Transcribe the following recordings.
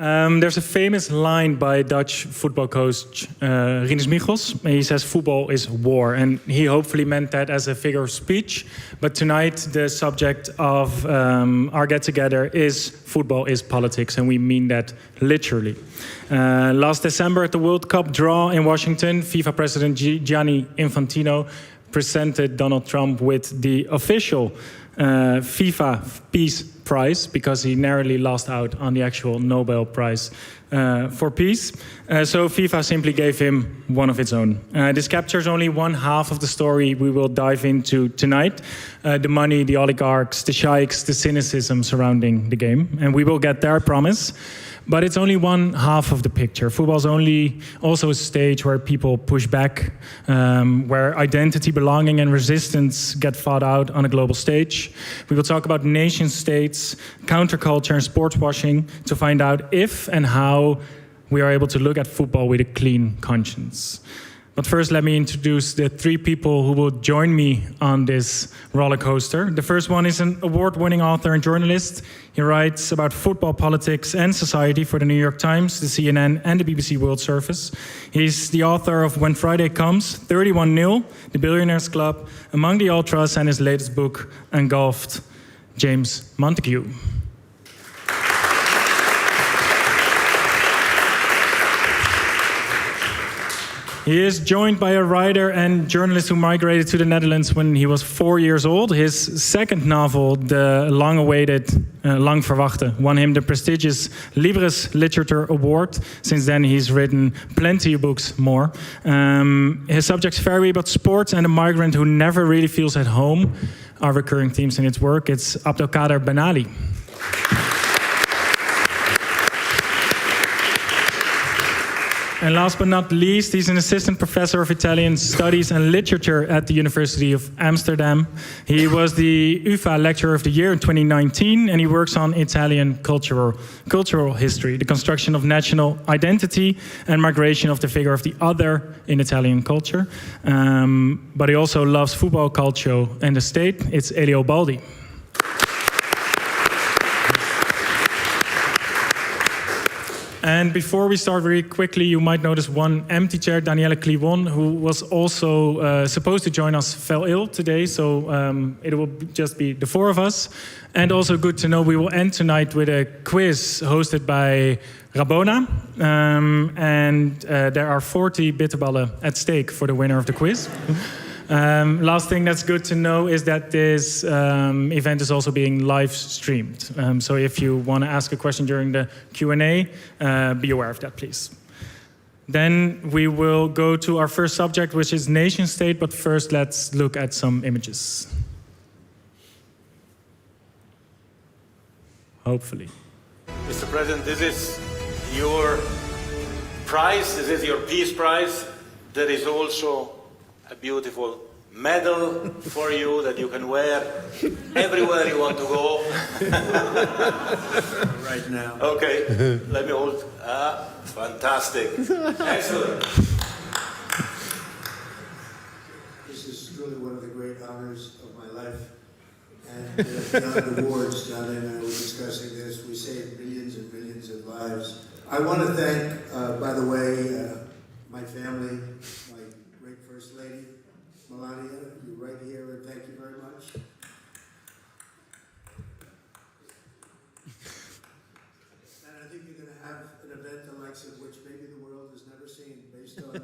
There's a famous line by Dutch football coach Rinus Michels. He says football is war, and he hopefully meant that as a figure of speech. But tonight the subject of our get-together is football is politics, and we mean that literally. Last December at the World Cup draw in Washington, FIFA President Gianni Infantino presented Donald Trump with the official FIFA Peace Prize because he narrowly lost out on the actual Nobel Prize for Peace. So FIFA simply gave him one of its own. This captures only one half of the story we will dive into tonight. The money, the oligarchs, the sheikhs, the cynicism surrounding the game. And we will get there, I promise. But it's only one half of the picture. Football's only also a stage where people push back, where identity, belonging, and resistance get fought out on a global stage. We will talk about nation states, counterculture, and sports washing to find out if and how we are able to look at football with a clean conscience. But first, let me introduce the three people who will join me on this roller coaster. The first one is an award-winning author and journalist. He writes about football, politics, and society for the New York Times, the CNN, and the BBC World Service. He's the author of When Friday Comes, 31-0, The Billionaires Club, Among the Ultras, and his latest book, Engulfed, James Montague. He is joined by a writer and journalist who migrated to the Netherlands when he was 4 years old. His second novel, the long-awaited Lang Verwachte, won him the prestigious Libris Literature Award. Since then, he's written plenty of books more. His subjects vary, but sports and a migrant who never really feels at home are recurring themes in his work. It's Abdelkader Benali. And last but not least, he's an assistant professor of Italian studies and literature at the University of Amsterdam. He was the UvA Lecturer of the Year in 2019, and he works on Italian cultural history, the construction of national identity and migration of the figure of the other in Italian culture. But he also loves football, culture, and the state. It's Elio Baldi. And before we start very quickly, you might notice one empty chair. Danielle Kliwon, who was also supposed to join us, fell ill today, so it will just be the four of us. And also good to know we will end tonight with a quiz hosted by Rabona. And there are 40 bitterballen at stake for the winner of the quiz. Last thing that's good to know is that this event is also being live streamed. So if you want to ask a question during the Q&A, be aware of that, please. Then we will go to our first subject, which is nation state. But first, let's look at some images. Hopefully. Mr. President, this is your prize. This is your peace prize. There is also a beautiful medal for you that you can wear everywhere you want to go. Right now. Okay, let me hold. Fantastic. Excellent. This is truly one of the great honors of my life. And beyond awards, John and I were discussing this, we saved millions and millions of lives. I want to thank, by the way, my family, my great First Lady, Melania, you're right here, and thank you very much. And I think you're going to have an event the likes of which maybe the world has never seen, based on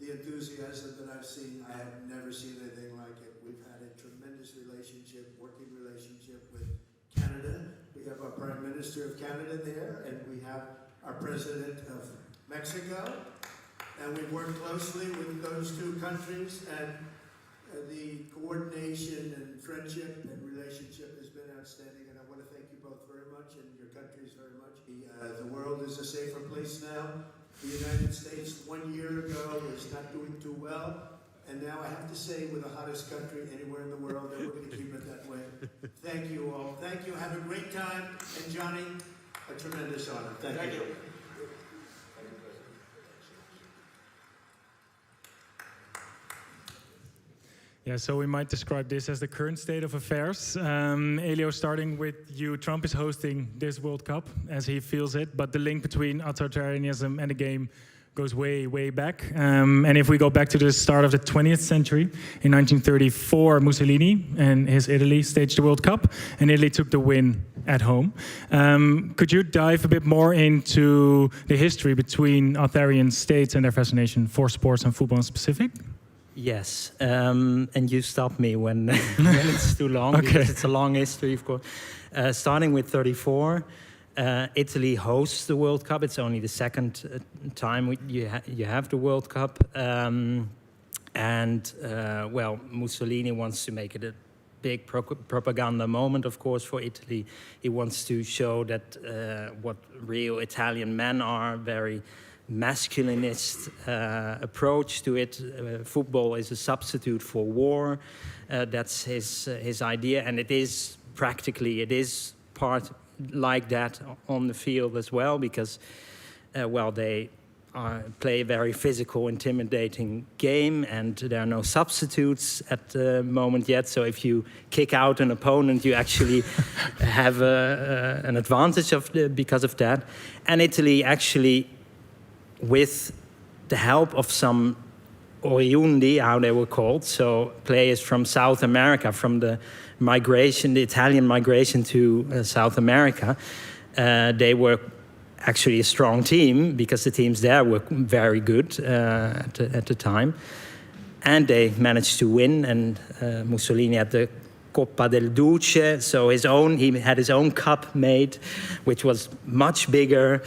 the enthusiasm that I've seen. I have never seen anything like it. We've had a tremendous relationship, working relationship with Canada. We have our Prime Minister of Canada there, and we have our President of Mexico. And we've worked closely with those two countries, and the coordination and friendship and relationship has been outstanding. And I want to thank you both very much, and your countries very much. The world is a safer place now. The United States 1 year ago was not doing too well, and now I have to say we're the hottest country anywhere in the world, and we're going to keep it that way. Thank you all. Thank you. Have a great time. And Johnny, a tremendous honor. Thank you. Yeah, so we might describe this as the current state of affairs. Elio, starting with you, Trump is hosting this World Cup as he feels it, but the link between authoritarianism and the game goes way, way back. And if we go back to the start of the 20th century, in 1934, Mussolini and his Italy staged the World Cup, and Italy took the win at home. Could you dive a bit more into the history between authoritarian states and their fascination for sports and football in specific? Yes, and you stop me when, when it's too long, because it's a long history, of course. Starting with 34, Italy hosts the World Cup. It's only the second time you have the World Cup. Well, Mussolini wants to make it a big propaganda moment, of course, for Italy. He wants to show that what real Italian men are, very masculinist approach to it. Football is a substitute for war. That's his idea, and it is part like that on the field as well, because well, they play a very physical, intimidating game, and there are no substitutes at the moment yet. So if you kick out an opponent, you actually have an advantage because of that. And Italy actually, with the help of some oriundi, how they were called, so players from South America, from the migration, the Italian migration to South America, they were actually a strong team, because the teams there were very good at the time. And they managed to win, and Mussolini had the Coppa del Duce, so he had his own cup made, which was much bigger,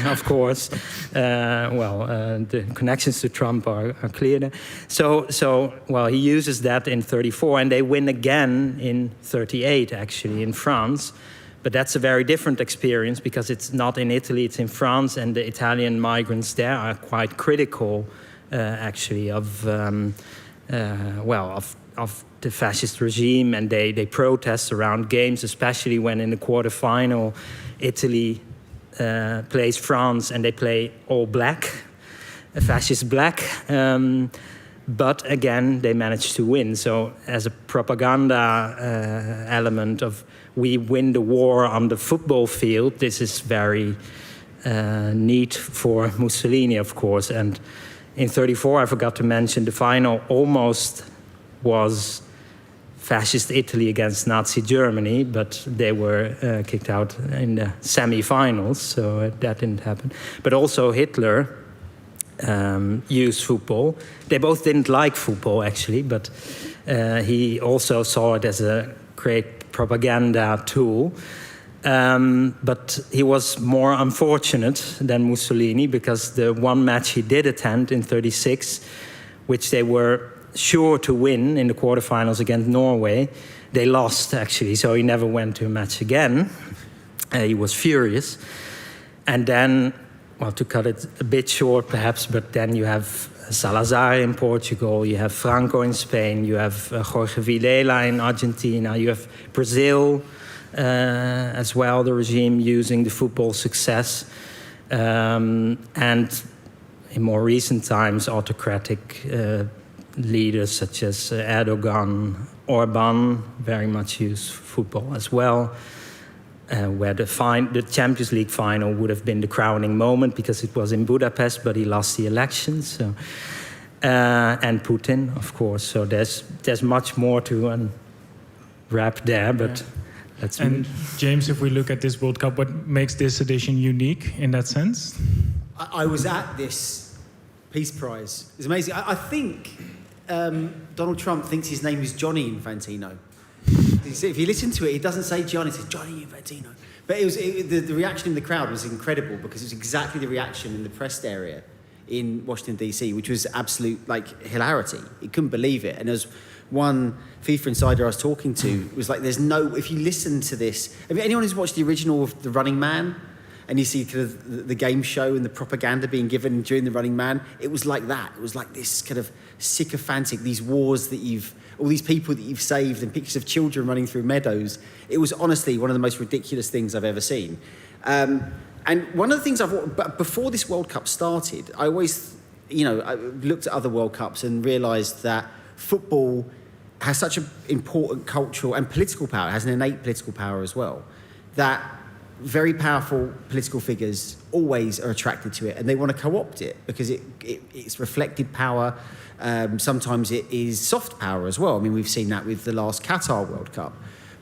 of course. The connections to Trump are clear there. So, well, he uses that in 34, and they win again in 38, actually, in France. But that's a very different experience, because it's not in Italy, it's in France, and the Italian migrants there are quite critical, actually, of the fascist regime, and they protest around games, especially when in the quarterfinal Italy plays France and they play all black, a fascist black. But again, they managed to win. So as a propaganda element of we win the war on the football field, this is very neat for Mussolini, of course. And in 34, I forgot to mention, the final almost was fascist Italy against Nazi Germany, but they were kicked out in the semi-finals, so that didn't happen. But also Hitler used football. They both didn't like football, actually, but he also saw it as a great propaganda tool. But he was more unfortunate than Mussolini, because the one match he did attend in 36, which they were sure to win in the quarterfinals against Norway, they lost, actually, so he never went to a match again. He was furious. And then, well, to cut it a bit short perhaps, but then you have Salazar in Portugal, you have Franco in Spain, you have Jorge Villela in Argentina, you have Brazil as well, the regime using the football success. And in more recent times, autocratic leaders such as Erdoğan, Orban very much use football as well, where the Champions League final would have been the crowning moment, because it was in Budapest, but he lost the election. So, and Putin, of course. So there's much more to unwrap there, but let's. And James, if we look at this World Cup, what makes this edition unique in that sense? I was at this Peace Prize. It's amazing. I think Donald Trump thinks his name is Johnny Infantino. If you listen to it, he doesn't say Johnny, he says Johnny Infantino. But the reaction in the crowd was incredible, because it was exactly the reaction in the press area in Washington, D.C., which was absolute, hilarity. He couldn't believe it. And as one FIFA insider I was talking to was like, if you listen to this, anyone who's watched the original of The Running Man, and you see kind of the game show and the propaganda being given during The Running Man, it was like that. It was like this kind of sycophantic, these wars that all these people that you've saved, and pictures of children running through meadows. It was honestly one of the most ridiculous things I've ever seen. And one of the things before this World Cup started, I always, I looked at other World Cups and realised that football has such an important cultural and political power, has an innate political power as well, that very powerful political figures always are attracted to it, and they want to co-opt it because it's reflected power. Sometimes it is soft power as well. I mean, we've seen that with the last Qatar World Cup.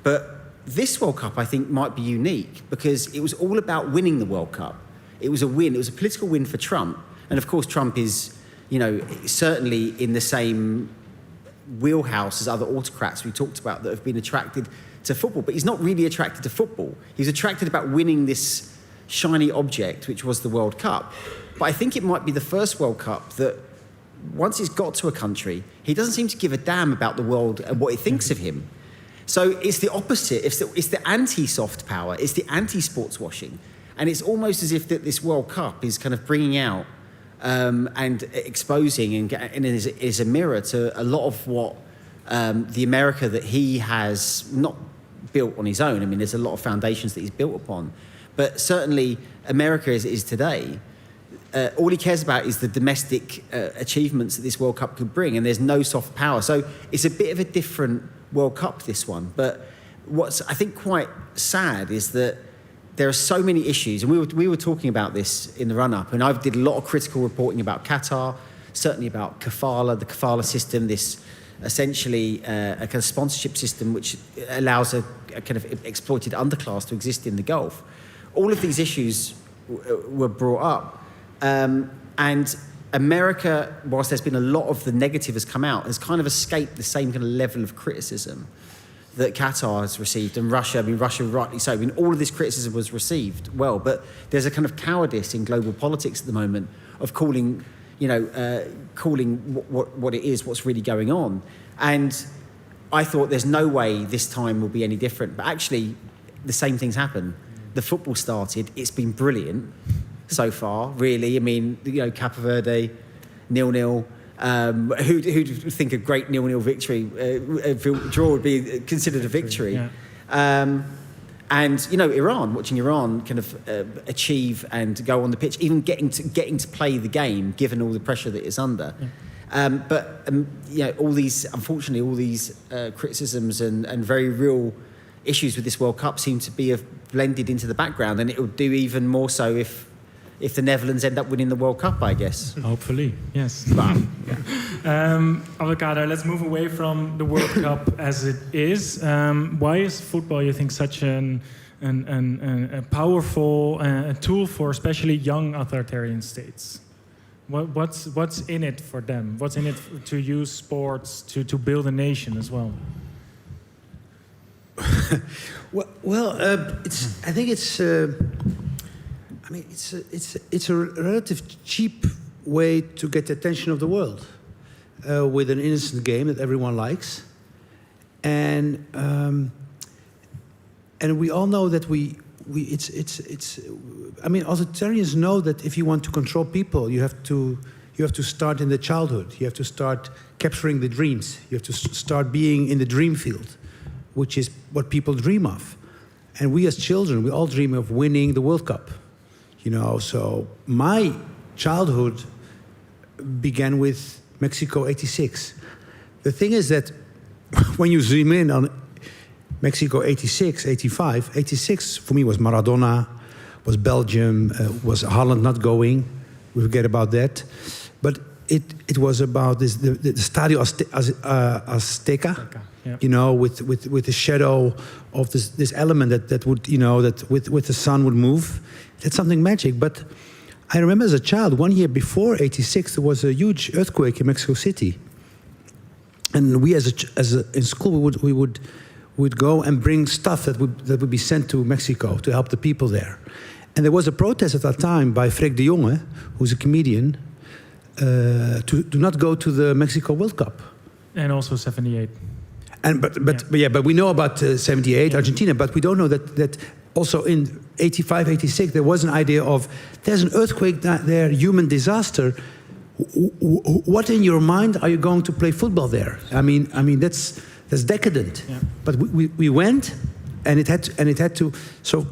But this World Cup, I think, might be unique because it was all about winning the World Cup. It was a win. It was a political win for Trump. And of course, Trump is, certainly in the same wheelhouse as other autocrats we talked about that have been attracted to football. But he's not really attracted to football. He's attracted about winning this shiny object, which was the World Cup. But I think it might be the first World Cup that once he's got to a country, he doesn't seem to give a damn about the world and what it thinks of him. So it's the opposite. It's the anti-soft power. It's the anti-sports washing. And it's almost as if that this World Cup is kind of bringing out and exposing and is a mirror to a lot of what the America that he has not built on his own. I mean, there's a lot of foundations that he's built upon. But certainly America is today. All he cares about is the domestic achievements that this World Cup could bring, and there's no soft power. So it's a bit of a different World Cup, this one. But what's, I think, quite sad is that there are so many issues, and we were talking about this in the run-up, and I did a lot of critical reporting about Qatar, certainly about kafala, the kafala system, this essentially a kind of sponsorship system which allows a kind of exploited underclass to exist in the Gulf. All of these issues were brought up. And America, whilst there's been a lot of the negative has come out, has kind of escaped the same kind of level of criticism that Qatar has received, and Russia, rightly so. I mean, all of this criticism was received well, but there's a kind of cowardice in global politics at the moment of calling what it is, what's really going on. And I thought there's no way this time will be any different, but actually the same things happen. The football started, it's been brilliant so far, really. I mean, Cape Verde, 0-0. Who'd think a great 0-0 victory, a draw would be considered a victory. Yeah. And Iran, watching Iran kind of achieve and go on the pitch, even getting to play the game, given all the pressure that it's under. Yeah. All these criticisms and very real issues with this World Cup seem to be blended into the background, and it will do even more so if the Netherlands end up winning the World Cup, I guess. Hopefully, yes. Wow. Yeah. Abdelkader, let's move away from the World Cup as it is. Why is football, you think, such a powerful tool for especially young authoritarian states? What's in it for them? What's in it to use sports to build a nation as well? I think it's a relative cheap way to get the attention of the world with an innocent game that everyone likes, and we all know that authoritarians know that if you want to control people, you have to start in the childhood. You have to start capturing the dreams. You have to start being in the dream field, which is what people dream of. And we as children, we all dream of winning the World Cup. So my childhood began with Mexico '86. The thing is that when you zoom in on Mexico '86, '85, '86 for me was Maradona, was Belgium, was Holland not going. We forget about that. But it was about the Stadio Azteca. Yeah. With the shadow of this element that would, that with the sun would move. That's something magic. But I remember as a child, 1 year before '86, there was a huge earthquake in Mexico City, and we in school we would go and bring stuff that would be sent to Mexico to help the people there. And there was a protest at that time by Freek de Jonge, who's a comedian, to do not go to the Mexico World Cup. And also '78. But we know about '78 Argentina, but we don't know that also in '85, '86 there was an idea of there's an earthquake there, human disaster. What in your mind are you going to play football there? I mean that's decadent. Yeah. But we went, and it had to. So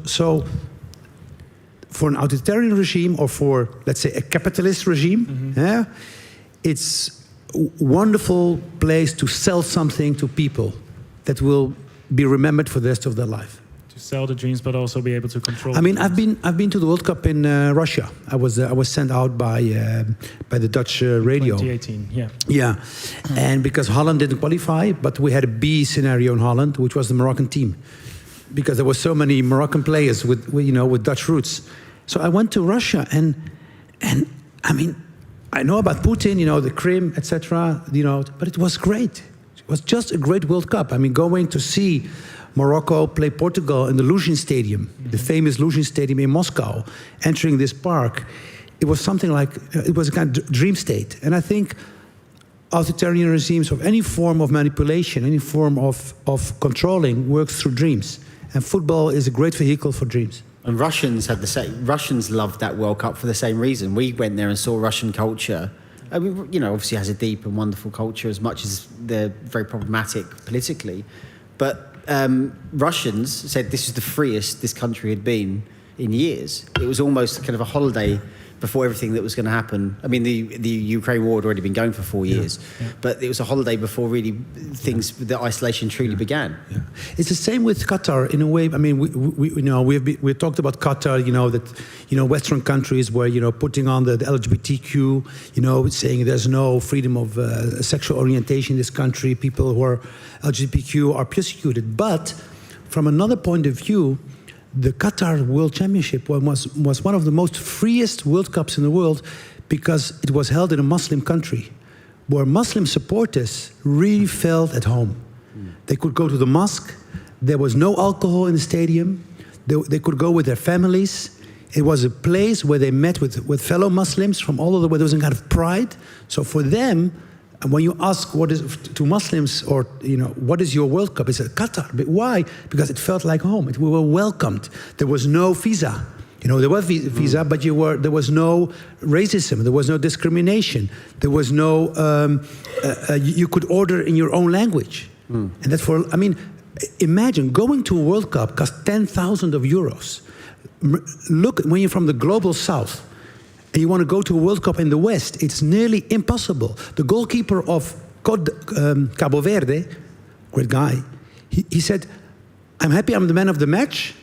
for an authoritarian regime or for, let's say, a capitalist regime, it's wonderful place to sell something to people that will be remembered for the rest of their life. To sell the dreams, but also be able to control. I mean, the dreams. I've been to the World Cup in Russia. I was sent out by the Dutch radio. 2018, yeah. Yeah, and because Holland didn't qualify, but we had a B scenario in Holland, which was the Moroccan team, because there were so many Moroccan players with Dutch roots. So I went to Russia, and I mean, I know about Putin, the Crimea, etc. But it was great. It was just a great World Cup. I mean, going to see Morocco play Portugal in the Luzhin Stadium, the famous Luzhin Stadium in Moscow, entering this park, it was something like, it was a kind of dream state. And I think authoritarian regimes of any form of manipulation, any form of controlling works through dreams. And football is a great vehicle for dreams. And Russians had the same. Russians loved that World Cup for the same reason. We went there and saw Russian culture. I mean, obviously has a deep and wonderful culture, as much as they're very problematic politically. But Russians said this is the freest this country had been in years. It was almost kind of a holiday before everything that was going to happen. I mean, the Ukraine war had already been going for 4 years, but it was a holiday before really the isolation truly began. Yeah. It's the same with Qatar in a way. I mean, we talked about Qatar. That Western countries were putting on the LGBTQ. Saying there's no freedom of sexual orientation in this country. People who are LGBTQ are persecuted. But from another point of view, the Qatar World Championship was one of the most freest World Cups in the world because it was held in a Muslim country where Muslim supporters really felt at home. They could go to the mosque. There was no alcohol in the stadium. They could go with their families. It was a place where they met with fellow Muslims from all over, where there was a kind of pride. So for them, and when you ask what is to Muslims, or what is your World Cup, it's a Qatar. But why? Because it felt like home. We were welcomed. There was no visa. There was visa, but there was no racism. There was no discrimination. There was no. You could order in your own language, and that's imagine going to a World Cup cost 10,000 euros. Look, when you're from the global South, and you want to go to a World Cup in the West, it's nearly impossible. The goalkeeper of Cabo Verde, great guy, he said, I'm happy I'm the man of the match,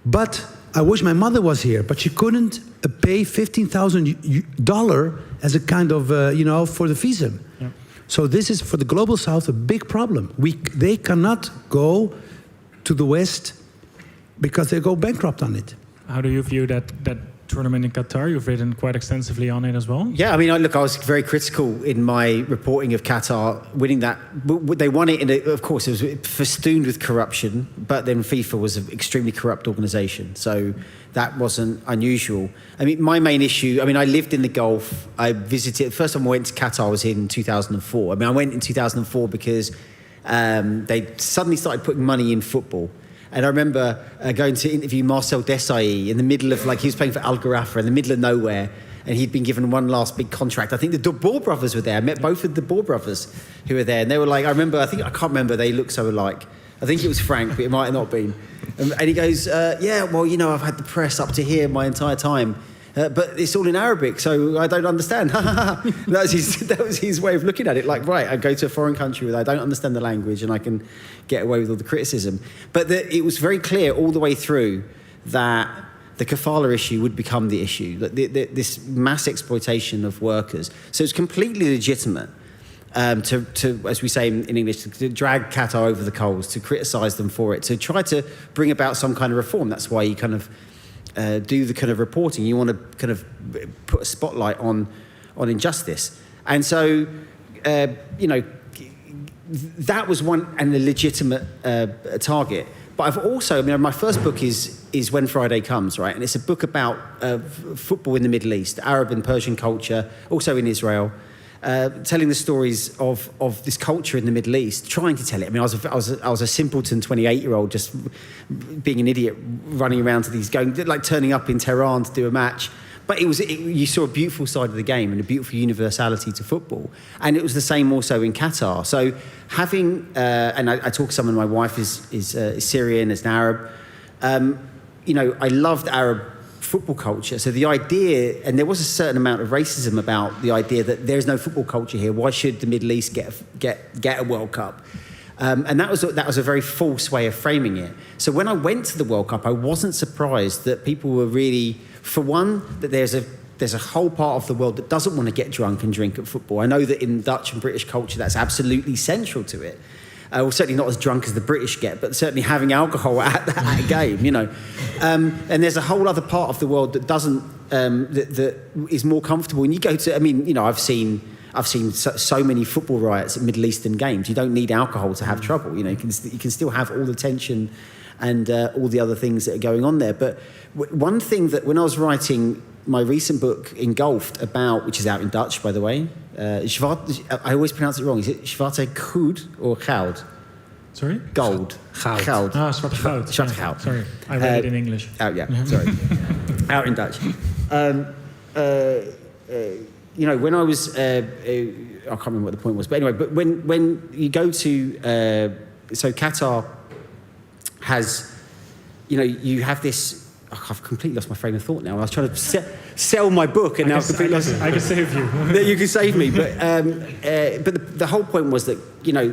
but I wish my mother was here. But she couldn't pay $15,000 as a kind of, for the visa. Yeah. So this is, for the global South, a big problem. They cannot go to the West because they go bankrupt on it. How do you view that tournament in Qatar? You've written quite extensively on it as well. Yeah, I mean, I was very critical in my reporting of Qatar winning that. They won it of course, it was festooned with corruption, but then FIFA was an extremely corrupt organisation, so that wasn't unusual. I mean, my main issue, I lived in the Gulf. I visited, the first time I went to Qatar was in 2004. I went in 2004 because they suddenly started putting money in football. And I remember going to interview Marcel Desailly in the middle of, he was playing for Al Gharafa in the middle of nowhere, and he'd been given one last big contract. I think the De Boer brothers were there. I met both of the Boer brothers who were there, and they were I can't remember, they looked so alike. I think it was Frank, but it might have not been. And he goes, I've had the press up to here my entire time. But it's all in Arabic, so I don't understand. that was his way of looking at it. Right, I go to a foreign country where I don't understand the language and I can get away with all the criticism. But it was very clear all the way through that the kafala issue would become the issue, this mass exploitation of workers. So it's completely legitimate to, as we say in English, to drag Qatar over the coals, to criticise them for it, to try to bring about some kind of reform. That's why you kind of do the kind of reporting. You want to kind of put a spotlight on injustice. And so, that was one and a legitimate target. But I've also, my first book is When Friday Comes, right? And it's a book about football in the Middle East, Arab and Persian culture, also in Israel, telling the stories of this culture in the Middle East, trying to tell it. I was a simpleton 28-year-old, just being an idiot, running around to these, turning up in Tehran to do a match. But you saw a beautiful side of the game and a beautiful universality to football. And it was the same also in Qatar. So having, and I talk to someone, my wife is Syrian, is an Arab. I loved Arab football culture. So the idea, and there was a certain amount of racism about the idea that there's no football culture here. Why should the Middle East get a World Cup? And that was a very false way of framing it. So when I went to the World Cup, I wasn't surprised that people were really, for one, that there's a whole part of the world that doesn't want to get drunk and drink at football. I know that in Dutch and British culture, that's absolutely central to it. Well, certainly not as drunk as the British get, but certainly having alcohol at a game, you know. And there's a whole other part of the world that doesn't, that is more comfortable. And you go to, I mean, you know, I've seen so many football riots at Middle Eastern games. You don't need alcohol to have trouble. You know, you can still have all the tension and all the other things that are going on there. But one thing that when I was writing my recent book, Engulfed, about, which is out in Dutch, by the way, I always pronounce it wrong. Is it Zwarte Goud or Goud? Sorry? Gold. Goud. Ah, Zwarte Goud. Zwarte Goud. Sorry, I read it in English. Out, yeah, sorry. Out in Dutch. You know, when I was, I can't remember what the point was, but anyway, but when you go to, so Qatar has, you know, you have this, I've completely lost my frame of thought now. I was trying to sell my book, and now I've completely lost it. I can save you. You can save me, but the whole point was that, you know,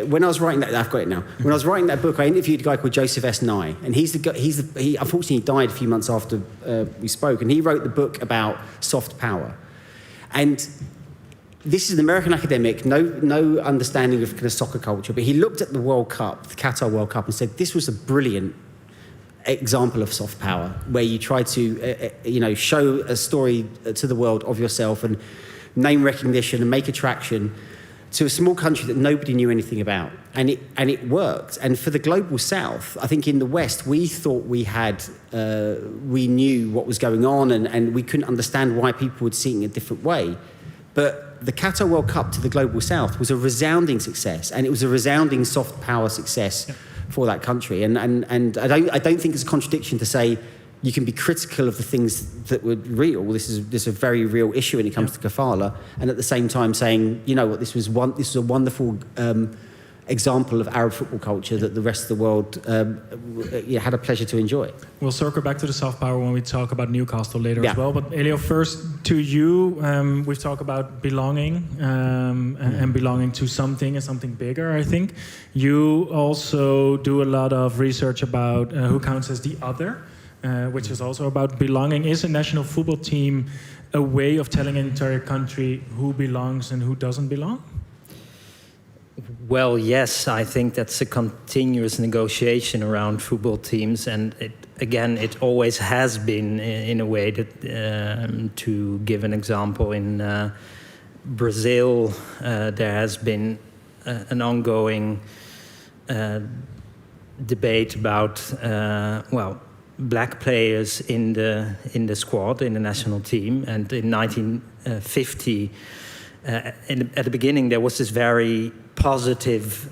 when I was writing that, I've got it now. When I was writing that book, I interviewed a guy called Joseph S. Nye, and he unfortunately died a few months after we spoke, and he wrote the book about soft power. And this is an American academic, no understanding of kind of soccer culture, but he looked at the World Cup, the Qatar World Cup, and said this was a brilliant example of soft power, where you try to, you know, show a story to the world of yourself and name recognition and make attraction to a small country that nobody knew anything about, and it worked. And for the global South, I think in the West we thought we knew what was going on, and we couldn't understand why people would see it in a different way. But the Qatar World Cup to the global South was a resounding success, and it was a resounding soft power success for that country. And I don't think it's a contradiction to say you can be critical of the things that were real. This is a very real issue when it comes to kafala, and at the same time saying, you know what, this was a wonderful example of Arab football culture that the rest of the world had a pleasure to enjoy. We'll circle back to the soft power when we talk about Newcastle later as Yeah. well. But Elio, first to you, we've talked about belonging and belonging to something and something bigger, I think. You also do a lot of research about who counts as the other, which is also about belonging. Is a national football team a way of telling an entire country who belongs and who doesn't belong? Well, yes, I think that's a continuous negotiation around football teams, and it always has been in a way that, to give an example, in Brazil, there has been an ongoing debate about, black players in the squad, in the national team, and in 1950, at the beginning, there was this very positive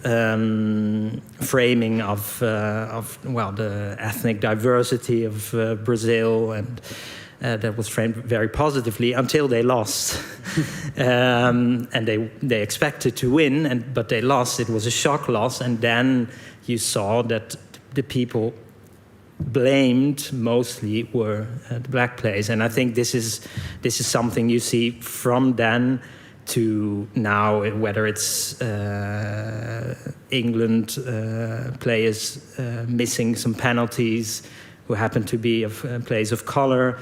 framing of the ethnic diversity of Brazil, and that was framed very positively until they lost, and they expected to win, but they lost. It was a shock loss, and then you saw that the people blamed mostly were the black players, and I think this is something you see from then to now, whether it's England players missing some penalties who happen to be of players of color,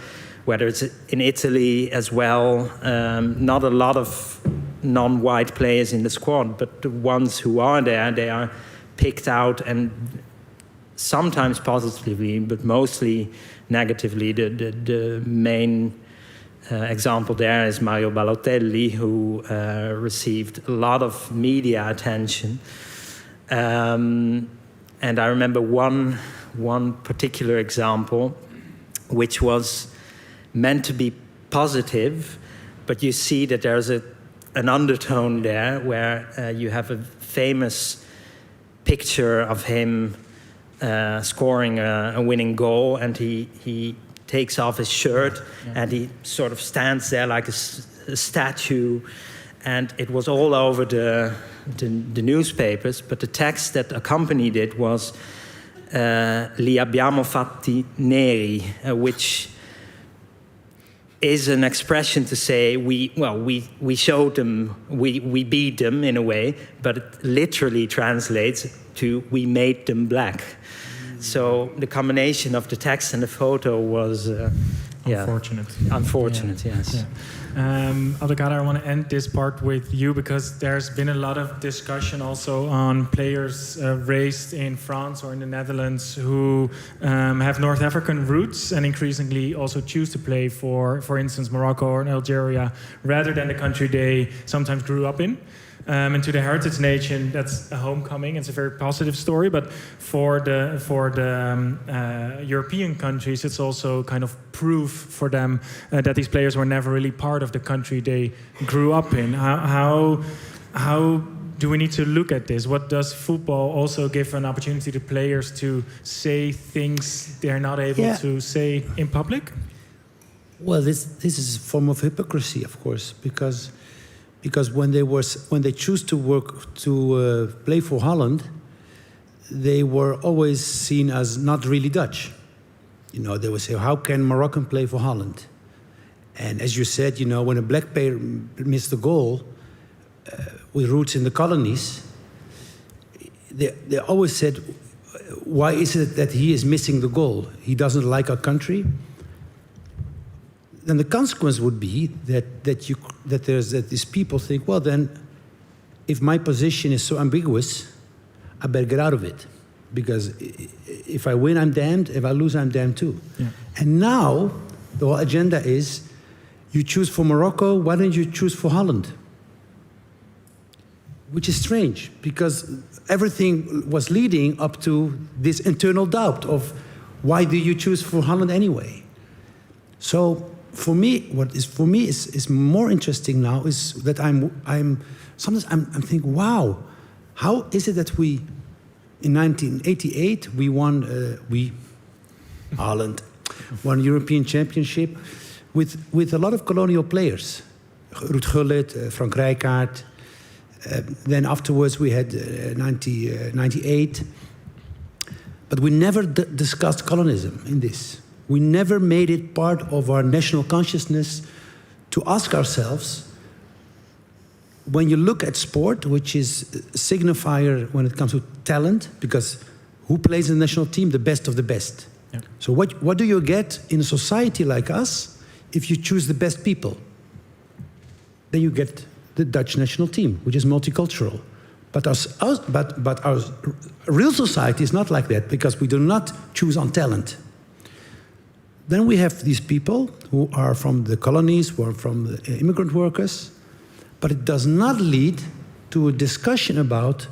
whether it's in Italy as well. Not a lot of non-white players in the squad, but the ones who are there, they are picked out, and sometimes positively, but mostly negatively. The main example there is Mario Balotelli, who received a lot of media attention. And I remember one particular example, which was meant to be positive, but you see that there's an undertone there where you have a famous picture of him scoring a winning goal, and he takes off his shirt, and he sort of stands there like a statue, and it was all over the newspapers, but the text that accompanied it was li abbiamo fatti neri, which is an expression to say we showed them, we beat them in a way, but it literally translates to we made them black. So the combination of the text and the photo was unfortunate. Unfortunate, yes. Yeah. Abdelkader, I want to end this part with you because there's been a lot of discussion also on players raised in France or in the Netherlands who have North African roots and increasingly also choose to play for instance, Morocco or Algeria rather than the country they sometimes grew up in. And to the heritage nation, that's a homecoming. It's a very positive story. But for the European countries, it's also kind of proof for them that these players were never really part of the country they grew up in. How do we need to look at this? What does football also give an opportunity to players to say things they're not able to say in public? Well, this is a form of hypocrisy, of course, because when they choose to play for Holland, they were always seen as not really Dutch. You know, they would say, "How can Moroccan play for Holland?" And as you said, you know, when a black player missed a goal with roots in the colonies, they always said, "Why is it that he is missing the goal? He doesn't like our country." Then the consequence would be that these people think, well, then, if my position is so ambiguous, I better get out of it, because if I win, I'm damned. If I lose, I'm damned too. Yeah. And now the whole agenda is, you choose for Morocco. Why don't you choose for Holland? Which is strange, because everything was leading up to this internal doubt of why do you choose for Holland anyway? So. For me, what is more interesting now is that sometimes I'm thinking, wow, how is it that in 1988 Holland won European Championship with a lot of colonial players, Ruud Gullit, Frank Rijkaard. Then afterwards we had 98, but we never discussed colonism in this. We never made it part of our national consciousness to ask ourselves, when you look at sport, which is a signifier when it comes to talent, because who plays in the national team? The best of the best. Yeah. So what do you get in a society like us if you choose the best people? Then you get the Dutch national team, which is multicultural. But our real society is not like that, because we do not choose on talent. Then we have these people who are from the colonies, who are from the immigrant workers, but it does not lead to a discussion about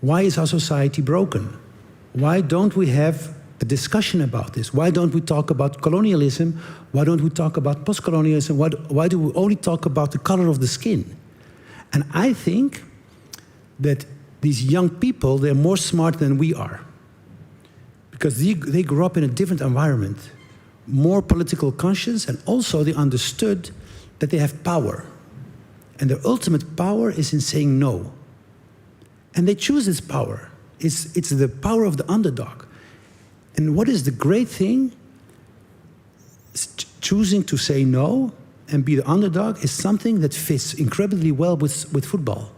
why is our society broken? Why don't we have a discussion about this? Why don't we talk about colonialism? Why don't we talk about post-colonialism? Why do we only talk about the color of the skin? And I think that these young people, they're more smart than we are, because they grew up in a different environment, more political conscious, and also they understood that they have power. And their ultimate power is in saying no. And they choose this power. It's the power of the underdog. And what is the great thing? Choosing to say no and be the underdog is something that fits incredibly well with football.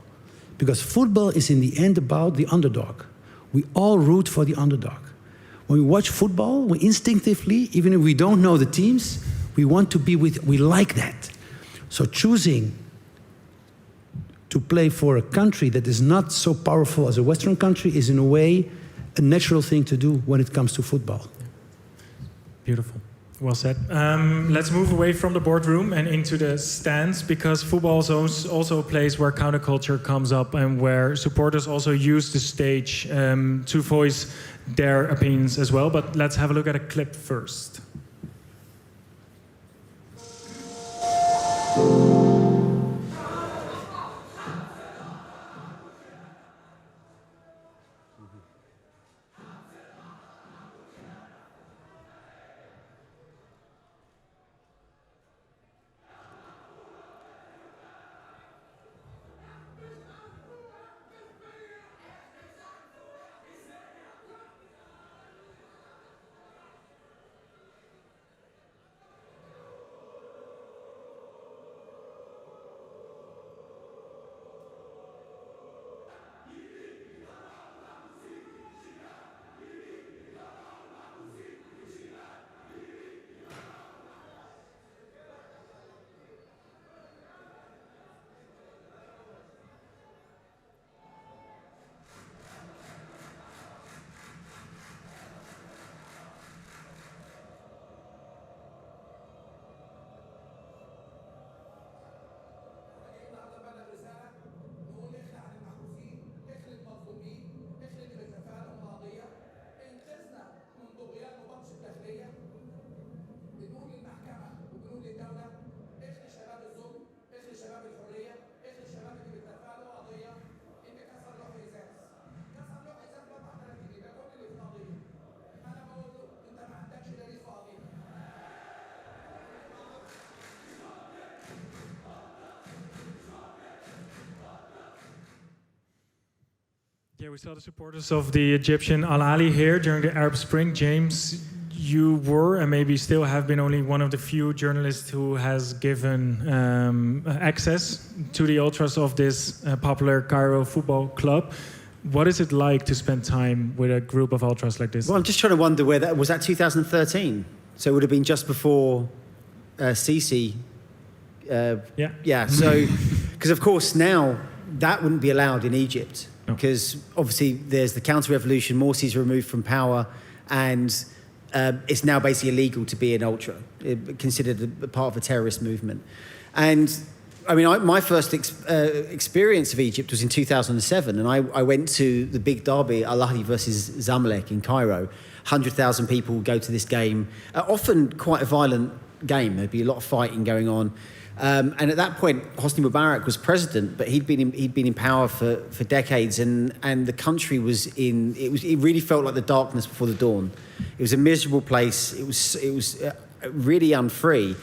Because football is in the end about the underdog. We all root for the underdog. When we watch football, we instinctively, even if we don't know the teams, we want to be with, we like that. So choosing to play for a country that is not so powerful as a Western country is in a way a natural thing to do when it comes to football. Beautiful. Well said. Let's move away from the boardroom and into the stands, because football is also a place where counterculture comes up and where supporters also use the stage to voice their opinions as well. But let's have a look at a clip first. Yeah, we saw the supporters of the Egyptian Ahly here during the Arab Spring. James, you were and maybe still have been only one of the few journalists who has given access to the ultras of this popular Cairo football club. What is it like to spend time with a group of ultras like this? Well, I'm just trying to wonder where that was. That 2013, so it would have been just before Sisi. Yeah. So, because of course now that wouldn't be allowed in Egypt, because obviously there's the counter-revolution. Morsi's removed from power, and it's now basically illegal to be an ultra, considered a part of a terrorist movement. And I mean, my first experience of Egypt was in 2007, and I went to the big derby, Al Ahly versus Zamalek in Cairo. 100,000 people go to this game, often quite a violent game. There'd be a lot of fighting going on. And at that point, Hosni Mubarak was president, but he'd been in power for decades, and the country was it really felt like the darkness before the dawn. It was a miserable place. It was really unfree.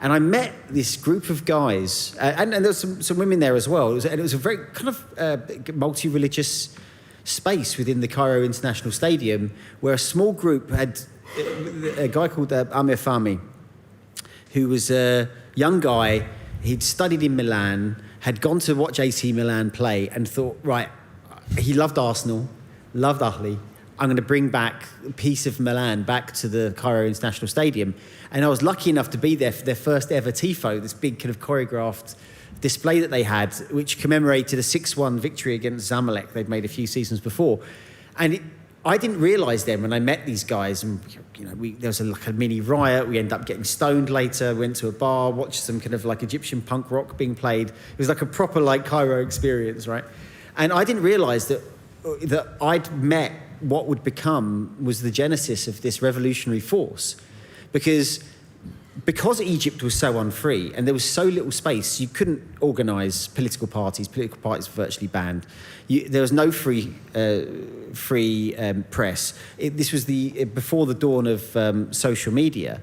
And I met this group of guys, and there was some women there as well. It was a very kind of multi-religious space within the Cairo International Stadium, where a small group had a guy called Amir Fahmy, who was a young guy. He'd studied in Milan, had gone to watch AC Milan play, and thought, right, he loved Arsenal, loved Ahly. I'm going to bring back a piece of Milan back to the Cairo International Stadium. And I was lucky enough to be there for their first ever TIFO, this big kind of choreographed display that they had, which commemorated a 6-1 victory against Zamalek they'd made a few seasons before. And I didn't realise then when I met these guys, and there was like a mini riot. We ended up getting stoned later, went to a bar, watched some kind of like Egyptian punk rock being played. It was like a proper like Cairo experience, right? And I didn't realise that I'd met what would become was the genesis of this revolutionary force, because Egypt was so unfree and there was so little space, you couldn't organise political parties. Political parties were virtually banned. There was no free press. This was before the dawn of social media.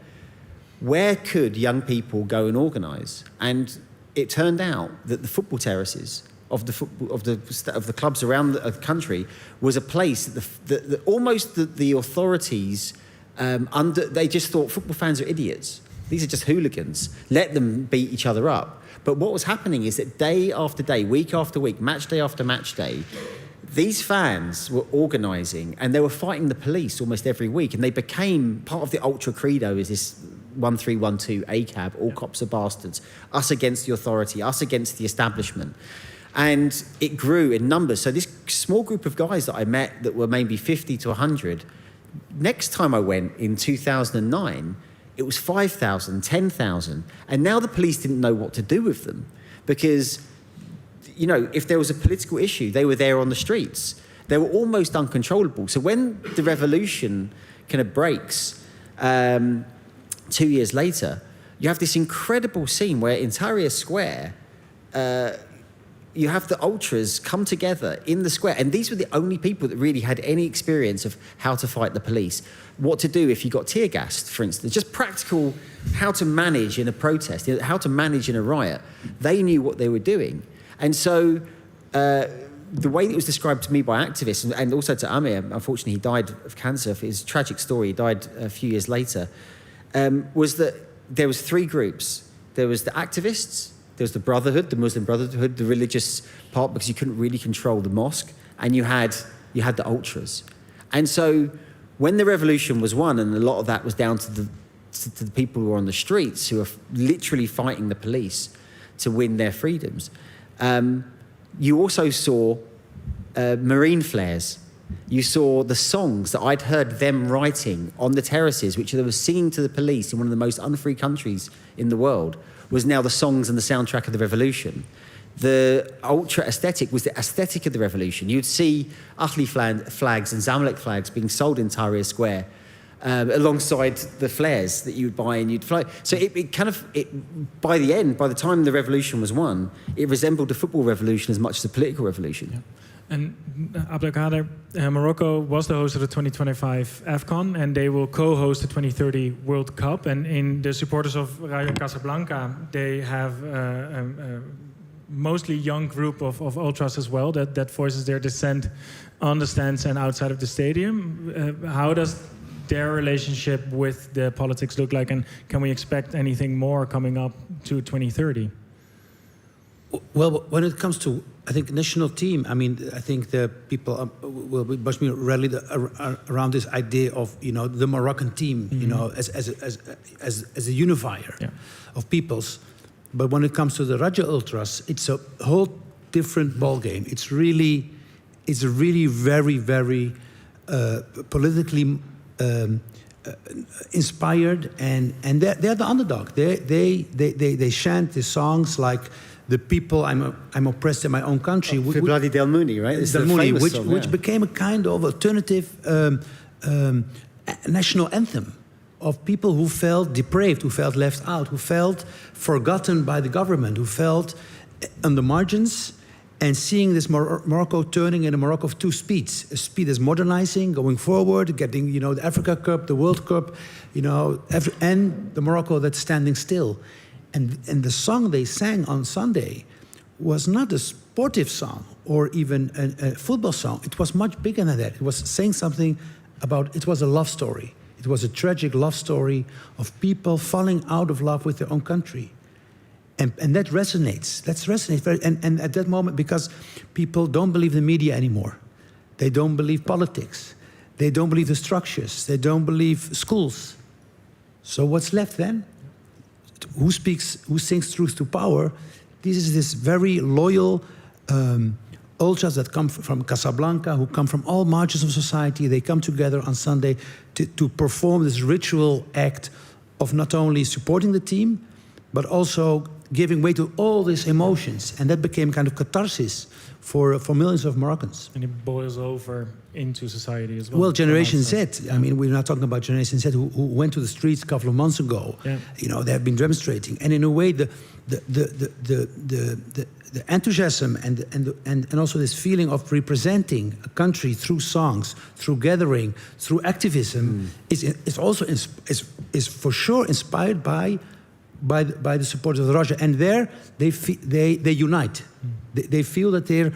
Where could young people go and organise? And it turned out that the football terraces of the clubs around the country was a place that almost the authorities they just thought football fans are idiots. These are just hooligans. Let them beat each other up. But what was happening is that day after day, week after week, match day after match day, these fans were organising and they were fighting the police almost every week, and they became part of the ultra credo. Is this 1312 ACAB? All cops are bastards. Us against the authority. Us against the establishment. And it grew in numbers. So this small group of guys that I met that were maybe 50 to 100, next time I went in 2009, it was 5,000, 10,000. And now the police didn't know what to do with them, because, if there was a political issue, they were there on the streets. They were almost uncontrollable. So when the revolution kind of breaks 2 years later, you have this incredible scene where in Tahrir Square, you have the ultras come together in the square, and these were the only people that really had any experience of how to fight the police, what to do if you got tear gassed, for instance, just practical how to manage in a protest, how to manage in a riot. They knew what they were doing. And so the way that it was described to me by activists, and also to Amir, unfortunately he died of cancer, for his tragic story, he died a few years later, was that there was 3 groups. There was the activists, there was the Brotherhood, the Muslim Brotherhood, the religious part, because you couldn't really control the mosque, and you had the ultras. And so when the revolution was won, and a lot of that was down to the people who were on the streets, who were literally fighting the police to win their freedoms, you also saw marine flares. You saw the songs that I'd heard them writing on the terraces, which they were singing to the police in one of the most unfree countries in the world, was now the songs and the soundtrack of the revolution. The ultra aesthetic was the aesthetic of the revolution. You'd see Ahly flags and Zamalek flags being sold in Tahrir Square alongside the flares that you would buy and you'd fly. So by the time the revolution was won, it resembled a football revolution as much as a political revolution. Yeah. And Abdelkader, Morocco was the host of the 2025 AFCON, and they will co-host the 2030 World Cup. And in the supporters of Rayo Casablanca, they have mostly young group of ultras as well that voices their dissent on the stands and outside of the stadium. How does their relationship with the politics look like, and can we expect anything more coming up to 2030? Well, when it comes to, I think, national team, I mean, I think the people will be much more rallied around this idea of, you know, the Moroccan team, you know, as a unifier of peoples. But when it comes to the Raja Ultras, it's a whole different ballgame. It's a really very, very politically inspired, and they're the underdog. They chant the songs like the people, I'm oppressed in my own country. Bloody Del Mooney, right? It's Del Mooney, song, which became a kind of alternative national anthem of people who felt depraved, who felt left out, who felt forgotten by the government, who felt on the margins, and seeing this Morocco turning in a Morocco of two speeds. A speed is modernizing, going forward, getting, you know, the Africa Cup, the World Cup, you know, and the Morocco that's standing still. And the song they sang on Sunday was not a sportive song or even a football song. It was much bigger than that. It was saying something about, it was a love story. It was a tragic love story of people falling out of love with their own country. And that resonates. That resonates very, and at that moment, because people don't believe the media anymore. They don't believe politics. They don't believe the structures. They don't believe schools. So what's left then? Who sings truth to power? This is this very loyal ultras that come from Casablanca, who come from all margins of society. They come together on Sunday to perform this ritual act of not only supporting the team, but also giving way to all these emotions. And that became kind of catharsis for millions of Moroccans. And it boils over into society as well. Well, Generation Z. I mean, we're not talking about Generation Z who went to the streets a couple of months ago. Yeah. You know, they have been demonstrating, and in a way, the enthusiasm and also this feeling of representing a country through songs, through gathering, through activism is also is for sure inspired by the support of the Raja. And there they unite. They feel that they're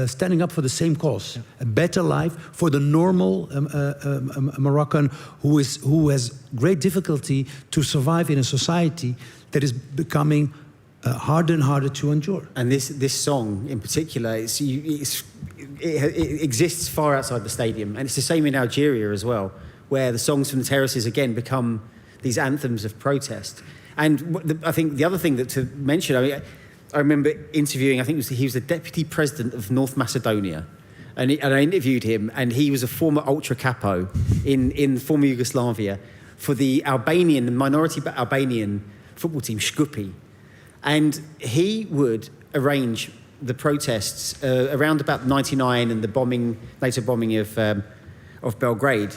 standing up for the same cause, a better life for the normal Moroccan who has great difficulty to survive in a society that is becoming harder and harder to endure. And this song in particular, it exists far outside the stadium, and it's the same in Algeria as well, where the songs from the terraces again become these anthems of protest. And I think the other thing that to mention, I remember interviewing, I think he was the deputy president of North Macedonia. And I interviewed him, and he was a former ultra capo in former Yugoslavia for the minority Albanian football team, Shkupi. And he would arrange the protests around about 99 and the NATO bombing of Belgrade,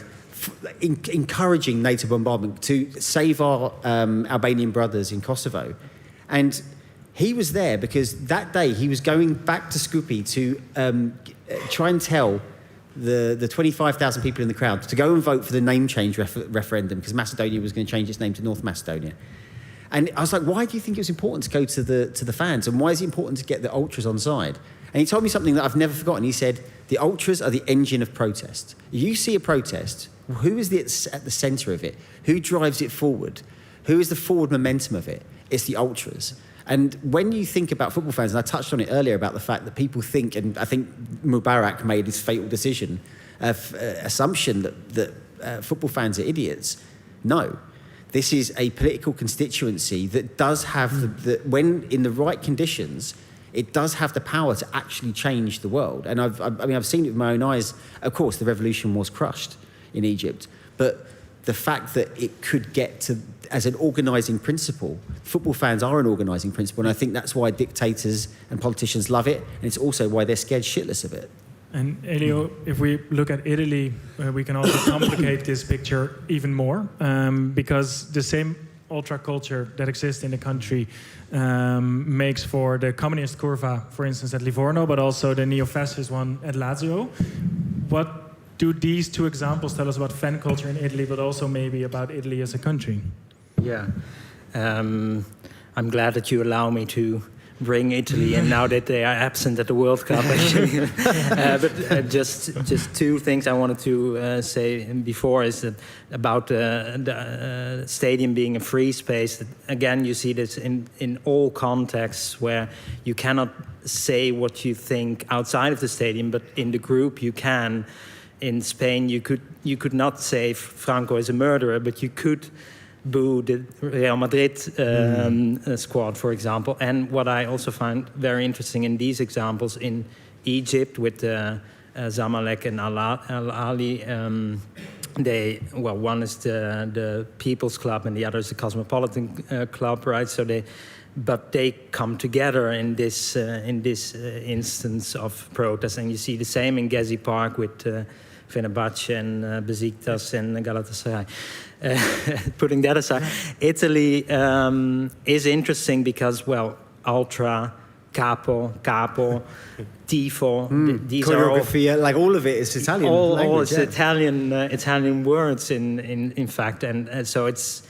encouraging NATO bombardment to save our Albanian brothers in Kosovo. And he was there because that day he was going back to Skopje to try and tell the 25,000 people in the crowd to go and vote for the name change referendum, because Macedonia was going to change its name to North Macedonia. And I was like, why do you think it was important to go to the fans? And why is it important to get the ultras on side? And he told me something that I've never forgotten. He said, the ultras are the engine of protest. You see a protest, who is at the centre of it? Who drives it forward? Who is the forward momentum of it? It's the ultras. And when you think about football fans, and I touched on it earlier about the fact that people think, and I think Mubarak made his fatal decision, assumption that football fans are idiots. No. This is a political constituency that does have, when in the right conditions, it does have the power to actually change the world. And I've seen it with my own eyes. Of course, the revolution was crushed in Egypt, but the fact that it could get to, as an organising principle, football fans are an organising principle, and I think that's why dictators and politicians love it, and it's also why they're scared shitless of it. And Elio, if we look at Italy, we can also complicate this picture even more, because the same ultra culture that exists in the country makes for the communist curva, for instance, at Livorno, but also the neo-fascist one at Lazio. What do these two examples tell us about fan culture in Italy, but also maybe about Italy as a country? Yeah, I'm glad that you allow me to bring Italy in now that they are absent at the World Cup. Actually, but just two things I wanted to say before is that about the stadium being a free space. That, again, you see this in all contexts where you cannot say what you think outside of the stadium, but in the group you can. In Spain, you could not say Franco is a murderer, but you could boo the Real Madrid squad, for example. And what I also find very interesting in these examples in Egypt with Zamalek and Ahly, one is the People's Club and the other is the Cosmopolitan Club, right? So but they come together in this instance of protest, and you see the same in Gezi Park with Fenerbahce and Beşiktaş and Galatasaray. Putting that aside, Italy is interesting because, well, ultra, capo, tifo, these are all, choreography, like all of it is Italian language. All it's Italian words in fact, and so it's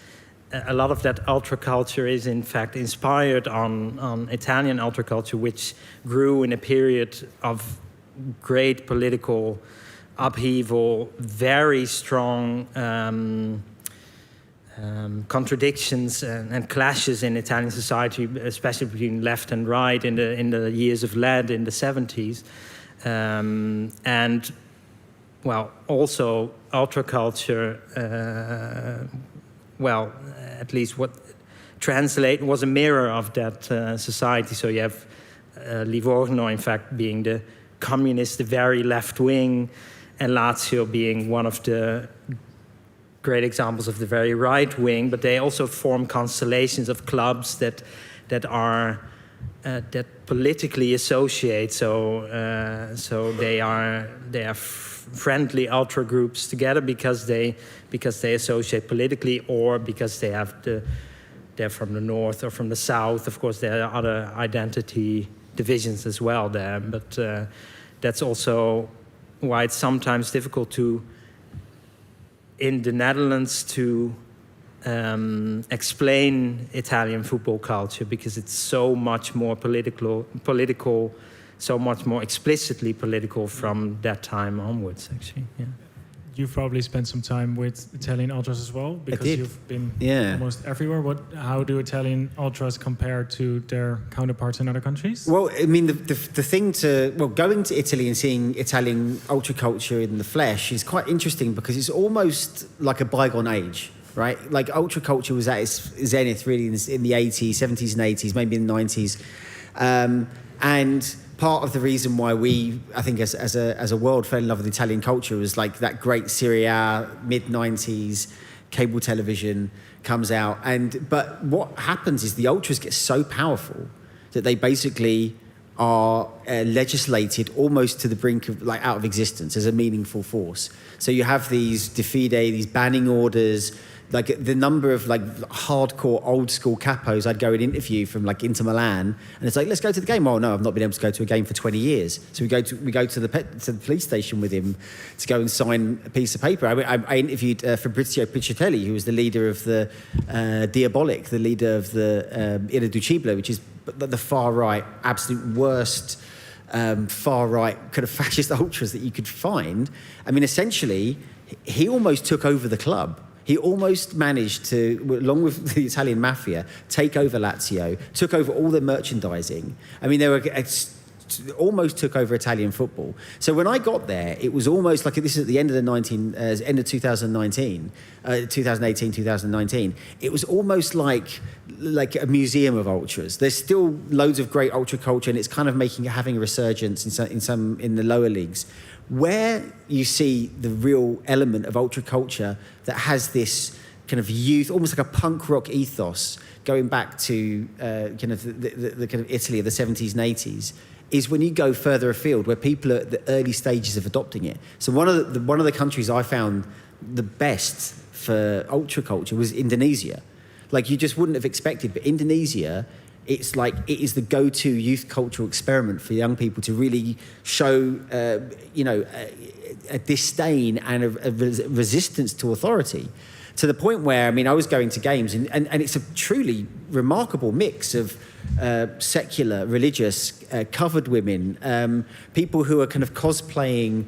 a lot of that ultra culture is in fact inspired on Italian ultra culture, which grew in a period of great political upheaval, very strong contradictions and clashes in Italian society, especially between left and right in the years of lead in the 70s, and well, also ultra culture. At least what translate was a mirror of that society. So you have Livorno, in fact, being the communist, the very left wing, and Lazio being one of the great examples of the very right wing. But they also form constellations of clubs that are that politically associate. So they are friendly ultra groups together because they associate politically, or because they're from the north or from the south. Of course, there are other identity divisions as well there, but that's also why it's sometimes difficult in the Netherlands to explain Italian football culture, because it's so much more political, so much more explicitly political from that time onwards, actually. Yeah. You've probably spent some time with Italian ultras as well, because you've been almost everywhere. How do Italian ultras compare to their counterparts in other countries? Well, I mean, the thing going to Italy and seeing Italian ultra culture in the flesh is quite interesting, because it's almost like a bygone age, right? Like ultra culture was at its zenith really in the 80s, 70s and 80s, maybe in the 90s. And part of the reason why I think as a world fell in love with Italian culture was like that great Serie A, mid-90s, cable television comes out. But what happens is the ultras get so powerful that they basically are legislated almost to the brink of, like, out of existence as a meaningful force. So you have these de fide, these banning orders, like the number of like hardcore old school capos I'd go and interview from like Inter Milan, and it's like, let's go to the game. Oh no, I've not been able to go to a game for 20 years. So we go to the police station with him to go and sign a piece of paper. I interviewed Fabrizio Piccatelli, who was the leader of the Diabolic, the leader of the Irreducibile, which is the far right, absolute worst far right kind of fascist ultras that you could find. I mean, essentially, he almost took over the club. He almost managed to, along with the Italian mafia, take over Lazio, took over all the merchandising. I mean, almost took over Italian football. So when I got there, it was almost like, this is at the end of the end of 2019, 2018, 2019. It was almost like a museum of ultras. There's still loads of great ultra culture, and it's kind of having a resurgence in the lower leagues. Where you see the real element of ultra culture that has this kind of youth, almost like a punk rock ethos, going back to kind of the kind of Italy of the 70s and 80s, is when you go further afield, where people are at the early stages of adopting it. So one of the countries I found the best for ultra culture was Indonesia. Like, you just wouldn't have expected, but Indonesia, it's like it is the go-to youth cultural experiment for young people to really show, a disdain and a resistance to authority. to the point where, I mean, I was going to games and it's a truly remarkable mix of secular, religious, covered women, people who are kind of cosplaying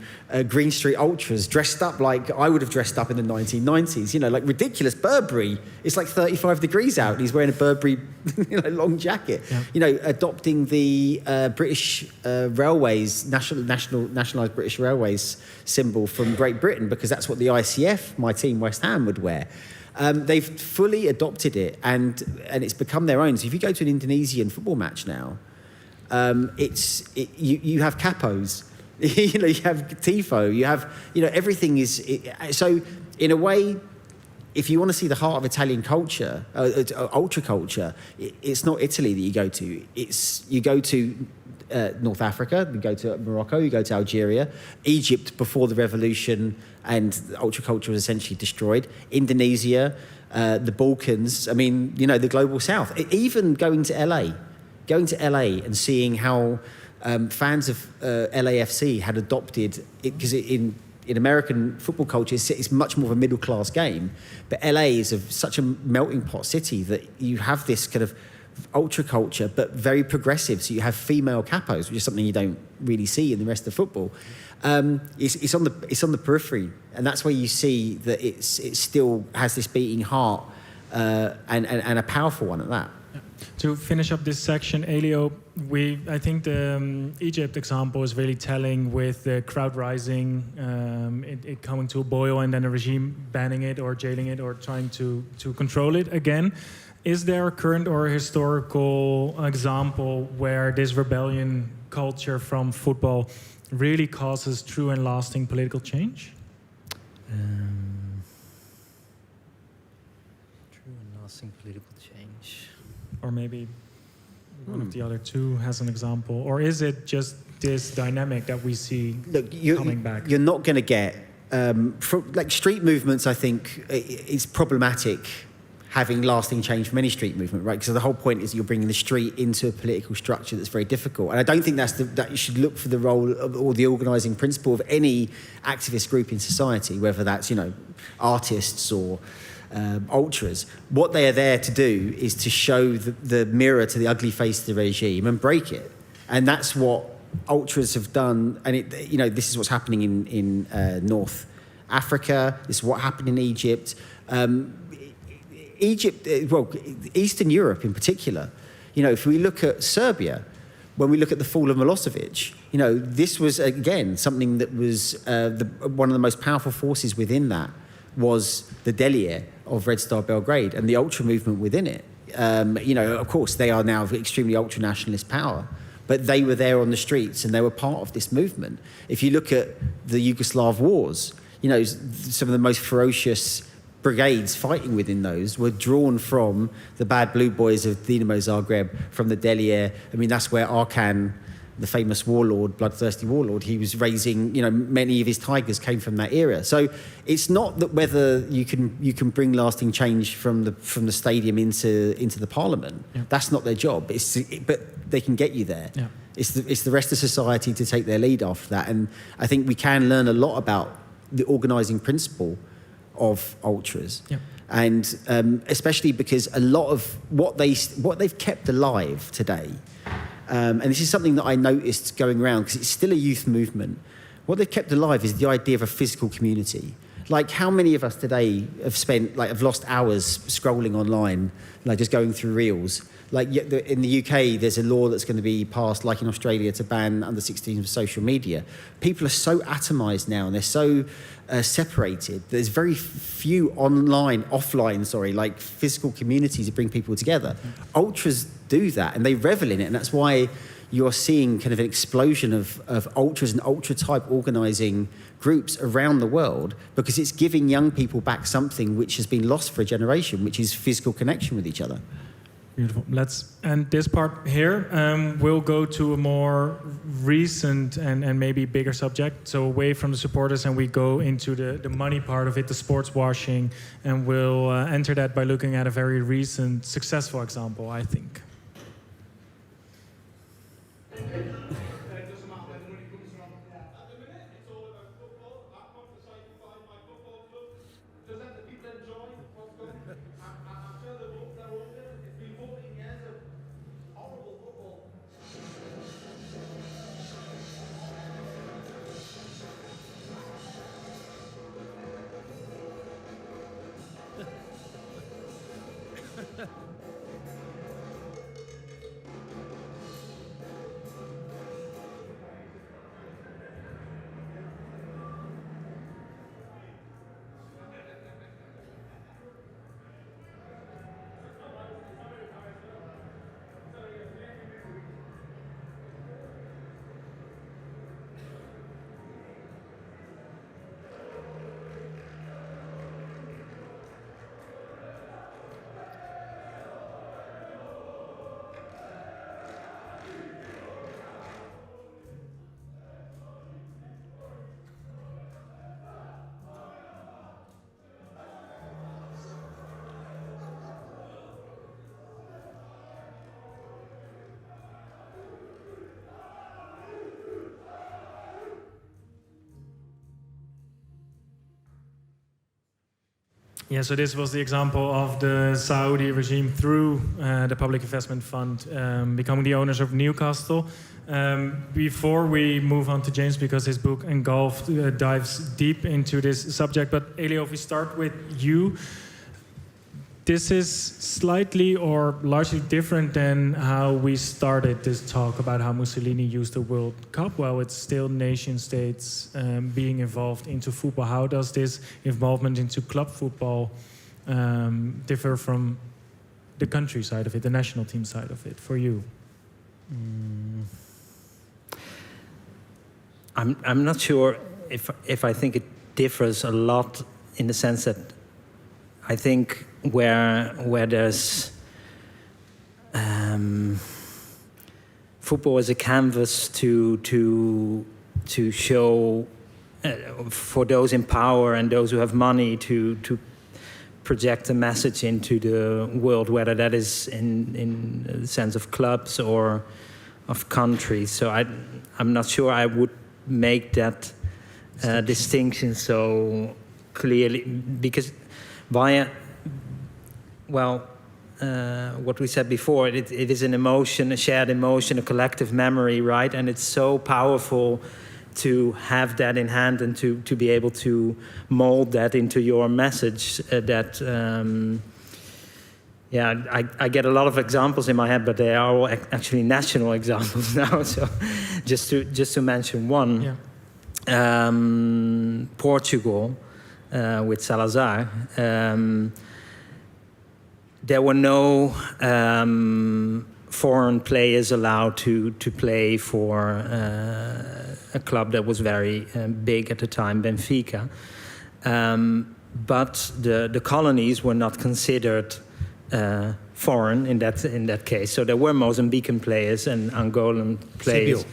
Green Street Ultras, dressed up like I would have dressed up in the 1990s, you know, like ridiculous. Burberry, it's like 35 degrees out and he's wearing a Burberry long jacket. Yeah. You know, adopting the British Railways, nationalised British Railways symbol from Great Britain, because that's what the ICF, my team West Ham, would wear. They've fully adopted it, and it's become their own. So if you go to an Indonesian football match now, you have capos, you know, you have tifo, you have, you know, everything is. So in a way, if you want to see the heart of Italian culture, ultra culture, it's not Italy that you go to. You go to North Africa, you go to Morocco, you go to Algeria, Egypt before the revolution, and ultra culture was essentially destroyed. Indonesia, the Balkans. I mean, you know, the global South. Even going to LA and seeing how fans of LAFC had adopted it, because in American football culture, it's much more of a middle class game. But LA is such a melting pot city that you have this kind of ultra culture, but very progressive. So you have female capos, which is something you don't really see in the rest of football. It's on the periphery, and that's where you see that it still has this beating heart, and a powerful one at that. Yeah. To finish up this section, Elio, I think the Egypt example is really telling, with the crowd rising, it coming to a boil, and then a regime banning it or jailing it or trying to control it again. Is there a current or historical example where this rebellion culture from football really causes true and lasting political change? True and lasting political change. Or maybe one of the other two has an example. Or is it just this dynamic that we see coming back? You're not going to get... like street movements, I think, it's problematic having lasting change from any street movement, right? Because the whole point is you're bringing the street into a political structure that's very difficult. And I don't think that you should look for the role of, or the organising principle of any activist group in society, whether that's, you know, artists or ultras. What they are there to do is to show the mirror to the ugly face of the regime and break it. And that's what ultras have done. And you know, this is what's happening in North Africa. This is what happened in Egypt. Eastern Europe in particular. You know, if we look at Serbia, when we look at the fall of Milosevic, you know, this was, again, something that was one of the most powerful forces within that was the Delir of Red Star Belgrade and the ultra movement within it. You know, of course, they are now extremely ultra-nationalist power, but they were there on the streets and they were part of this movement. If you look at the Yugoslav wars, you know, some of the most ferocious brigades fighting within those were drawn from the bad blue boys of Dinamo Zagreb, from the Delir. I mean, that's where Arkan, the famous warlord, bloodthirsty warlord, he was raising, you know, many of his tigers came from that era. So it's not that whether you can bring lasting change from the stadium into the parliament. Yeah. That's not their job. But they can get you there. Yeah. It's the rest of society to take their lead after that. And I think we can learn a lot about the organising principle of ultras. Yeah. And especially because a lot of what they've kept alive today, and this is something that I noticed going around because it's still a youth movement, what they've kept alive is the idea of a physical community. Like, how many of us today have lost hours scrolling online, like just going through reels? Like, in the UK, there's a law that's going to be passed, like in Australia, to ban under 16s of social media. People are so atomised now, and they're so separated. There's very few offline, like physical communities that bring people together. Ultras do that, and they revel in it, and that's why you're seeing kind of an explosion of ultras and ultra-type organising groups around the world, because it's giving young people back something which has been lost for a generation, which is physical connection with each other. Beautiful. Let's end this part here. We'll go to a more recent and maybe bigger subject. So away from the supporters, and we go into the money part of it, the sports washing, and we'll enter that by looking at a very recent successful example, I think. Yeah, so this was the example of the Saudi regime through the Public Investment Fund becoming the owners of Newcastle. Before we move on to James, because his book Engulfed dives deep into this subject, but Elio, if we start with you, this is slightly or largely different than how we started this talk about how Mussolini used the World Cup. Well, it's still nation states being involved into football. How does this involvement into club football differ from the country side of it, the national team side of it, for you? I'm not sure if I think it differs a lot, in the sense that I think where there's football as a canvas to show for those in power and those who have money to project a message into the world, whether that is in the sense of clubs or of countries. So I'm not sure I would make that distinction so clearly, because via, well, what we said before, it is an emotion, a shared emotion, a collective memory, right? And it's so powerful to have that in hand and to be able to mold that into your message. I get a lot of examples in my head, but they are all actually national examples now. So just to mention one, Portugal with Salazar. There were no foreign players allowed to play for a club that was very big at the time, Benfica. But the colonies were not considered foreign in that case. So there were Mozambican players and Angolan players. Eusebio.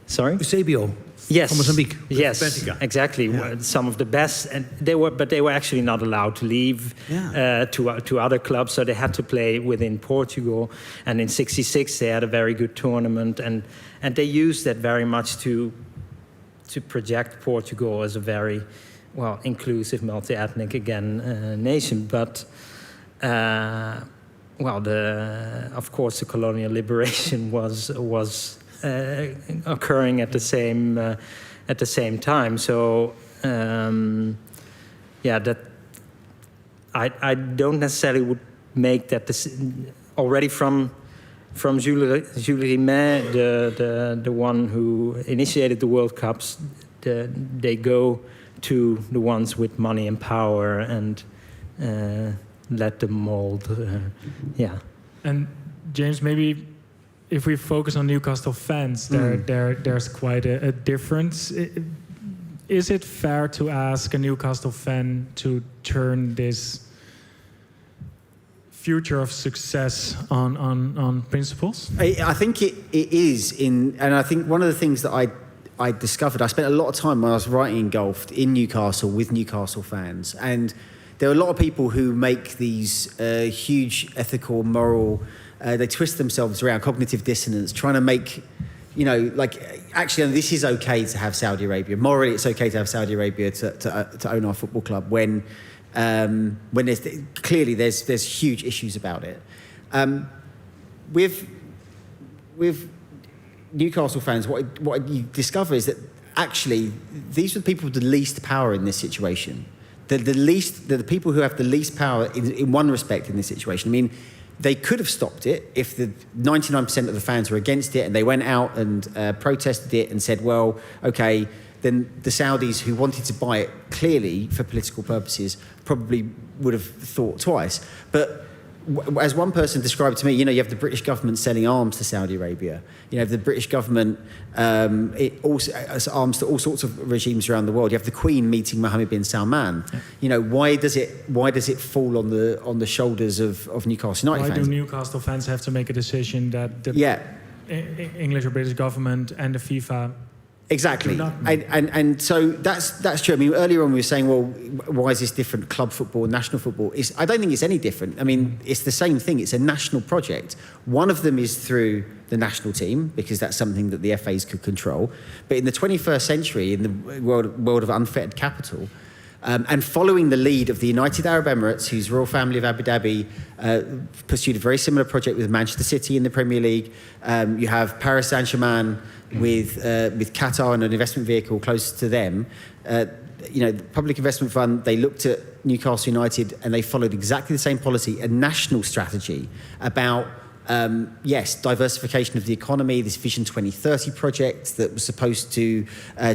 Sorry? Eusebio. Yes. From Mozambique. Yes, Benfica. exactly. Yeah. Some of the best, and they were actually not allowed to leave to other clubs, so they had to play within Portugal. And in '66 they had a very good tournament, and they used that very much to project Portugal as a very inclusive, multi-ethnic nation. But of course the colonial liberation was occurring at the same time. So that I don't necessarily would make that already from Jules Rimet, the one who initiated the World Cups. They go to the ones with money and power and let them mold. And James, maybe if we focus on Newcastle fans, there's quite a difference. Is it fair to ask a Newcastle fan to turn this future of success on principles? I think it is, and I think one of the things that I discovered, I spent a lot of time when I was writing Engulfed in Newcastle with Newcastle fans, and there are a lot of people who make these huge ethical, moral, they twist themselves around, cognitive dissonance, trying to make, actually this is okay to have Saudi Arabia. Morally, it's okay to have Saudi Arabia to own our football club when there's clearly there's huge issues about it. With Newcastle fans, what you discover is that actually these are the people with the least power in this situation. The people who have the least power in one respect in this situation. I mean, they could have stopped it if the 99% of the fans were against it and they went out and protested it and said, well, okay, then the Saudis who wanted to buy it clearly for political purposes probably would have thought twice. But as one person described to me, you have the British government selling arms to Saudi Arabia. You have the British government it also arms to all sorts of regimes around the world. You have the Queen meeting Mohammed bin Salman. Yeah. Why does it fall on the shoulders of Newcastle United fans? Why do Newcastle fans have to make a decision that the English or British government and the FIFA? Exactly, and so that's true. I mean, earlier on we were saying, well, why is this different? Club football, national football. I don't think it's any different. I mean, it's the same thing. It's a national project. One of them is through the national team because that's something that the FAs could control. But in the 21st century, in the world of unfettered capital, And following the lead of the United Arab Emirates, whose royal family of Abu Dhabi pursued a very similar project with Manchester City in the Premier League. You have Paris Saint-Germain with Qatar and an investment vehicle close to them. The Public Investment Fund, they looked at Newcastle United and they followed exactly the same policy, a national strategy about diversification of the economy, this Vision 2030 project that was supposed to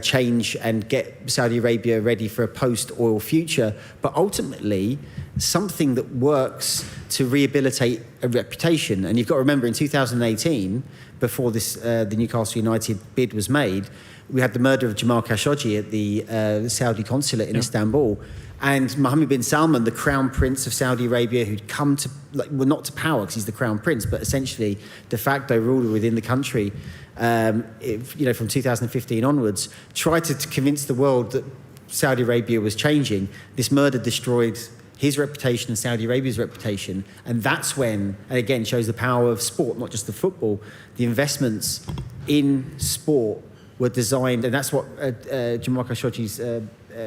change and get Saudi Arabia ready for a post-oil future, but ultimately something that works to rehabilitate a reputation. And you've got to remember, in 2018, before the Newcastle United bid was made, we had the murder of Jamal Khashoggi at the Saudi consulate in Istanbul. And Mohammed bin Salman, the crown prince of Saudi Arabia, who'd come to, not to power because he's the crown prince, but essentially de facto ruler within the country, from 2015 onwards, tried to convince the world that Saudi Arabia was changing. This murder destroyed his reputation and Saudi Arabia's reputation. And that's when, and again, shows the power of sport, not just the football, the investments in sport were designed, and that's what Jamal Khashoggi's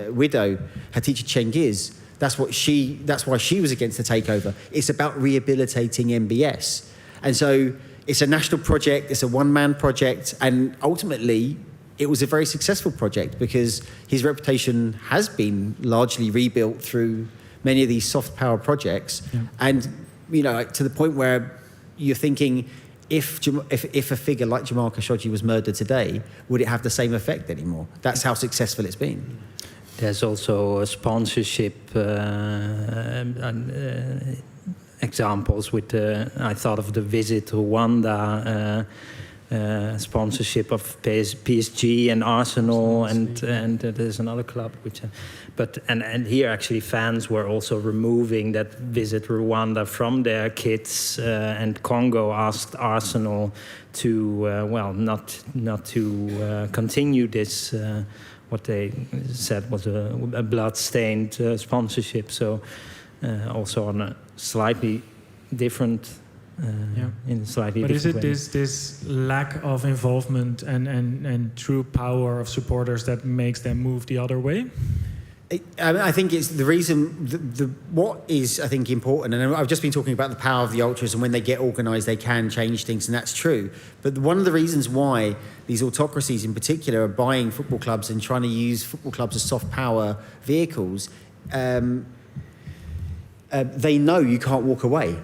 widow, Hatice Cengiz, that's why she was against the takeover. It's about rehabilitating MBS. And so it's a national project, it's a one-man project, and ultimately it was a very successful project because his reputation has been largely rebuilt through many of these soft power projects. Yeah. And, to the point where you're thinking, if a figure like Jamal Khashoggi was murdered today, would it have the same effect anymore? That's how successful it's been. There's also a sponsorship examples with I thought of the Visit Rwanda sponsorship of PSG and Arsenal and there's another club which and here actually fans were also removing that Visit Rwanda from their kits and Congo asked Arsenal to not to continue this what they said was a blood-stained sponsorship. So also on a slightly different, in a slightly but different way. Is it this lack of involvement and true power of supporters that makes them move the other way? I think it's the reason, what is, I think, important, and I've just been talking about the power of the ultras, and when they get organised, they can change things, and that's true. But one of the reasons why these autocracies in particular are buying football clubs and trying to use football clubs as soft power vehicles, they know you can't walk away.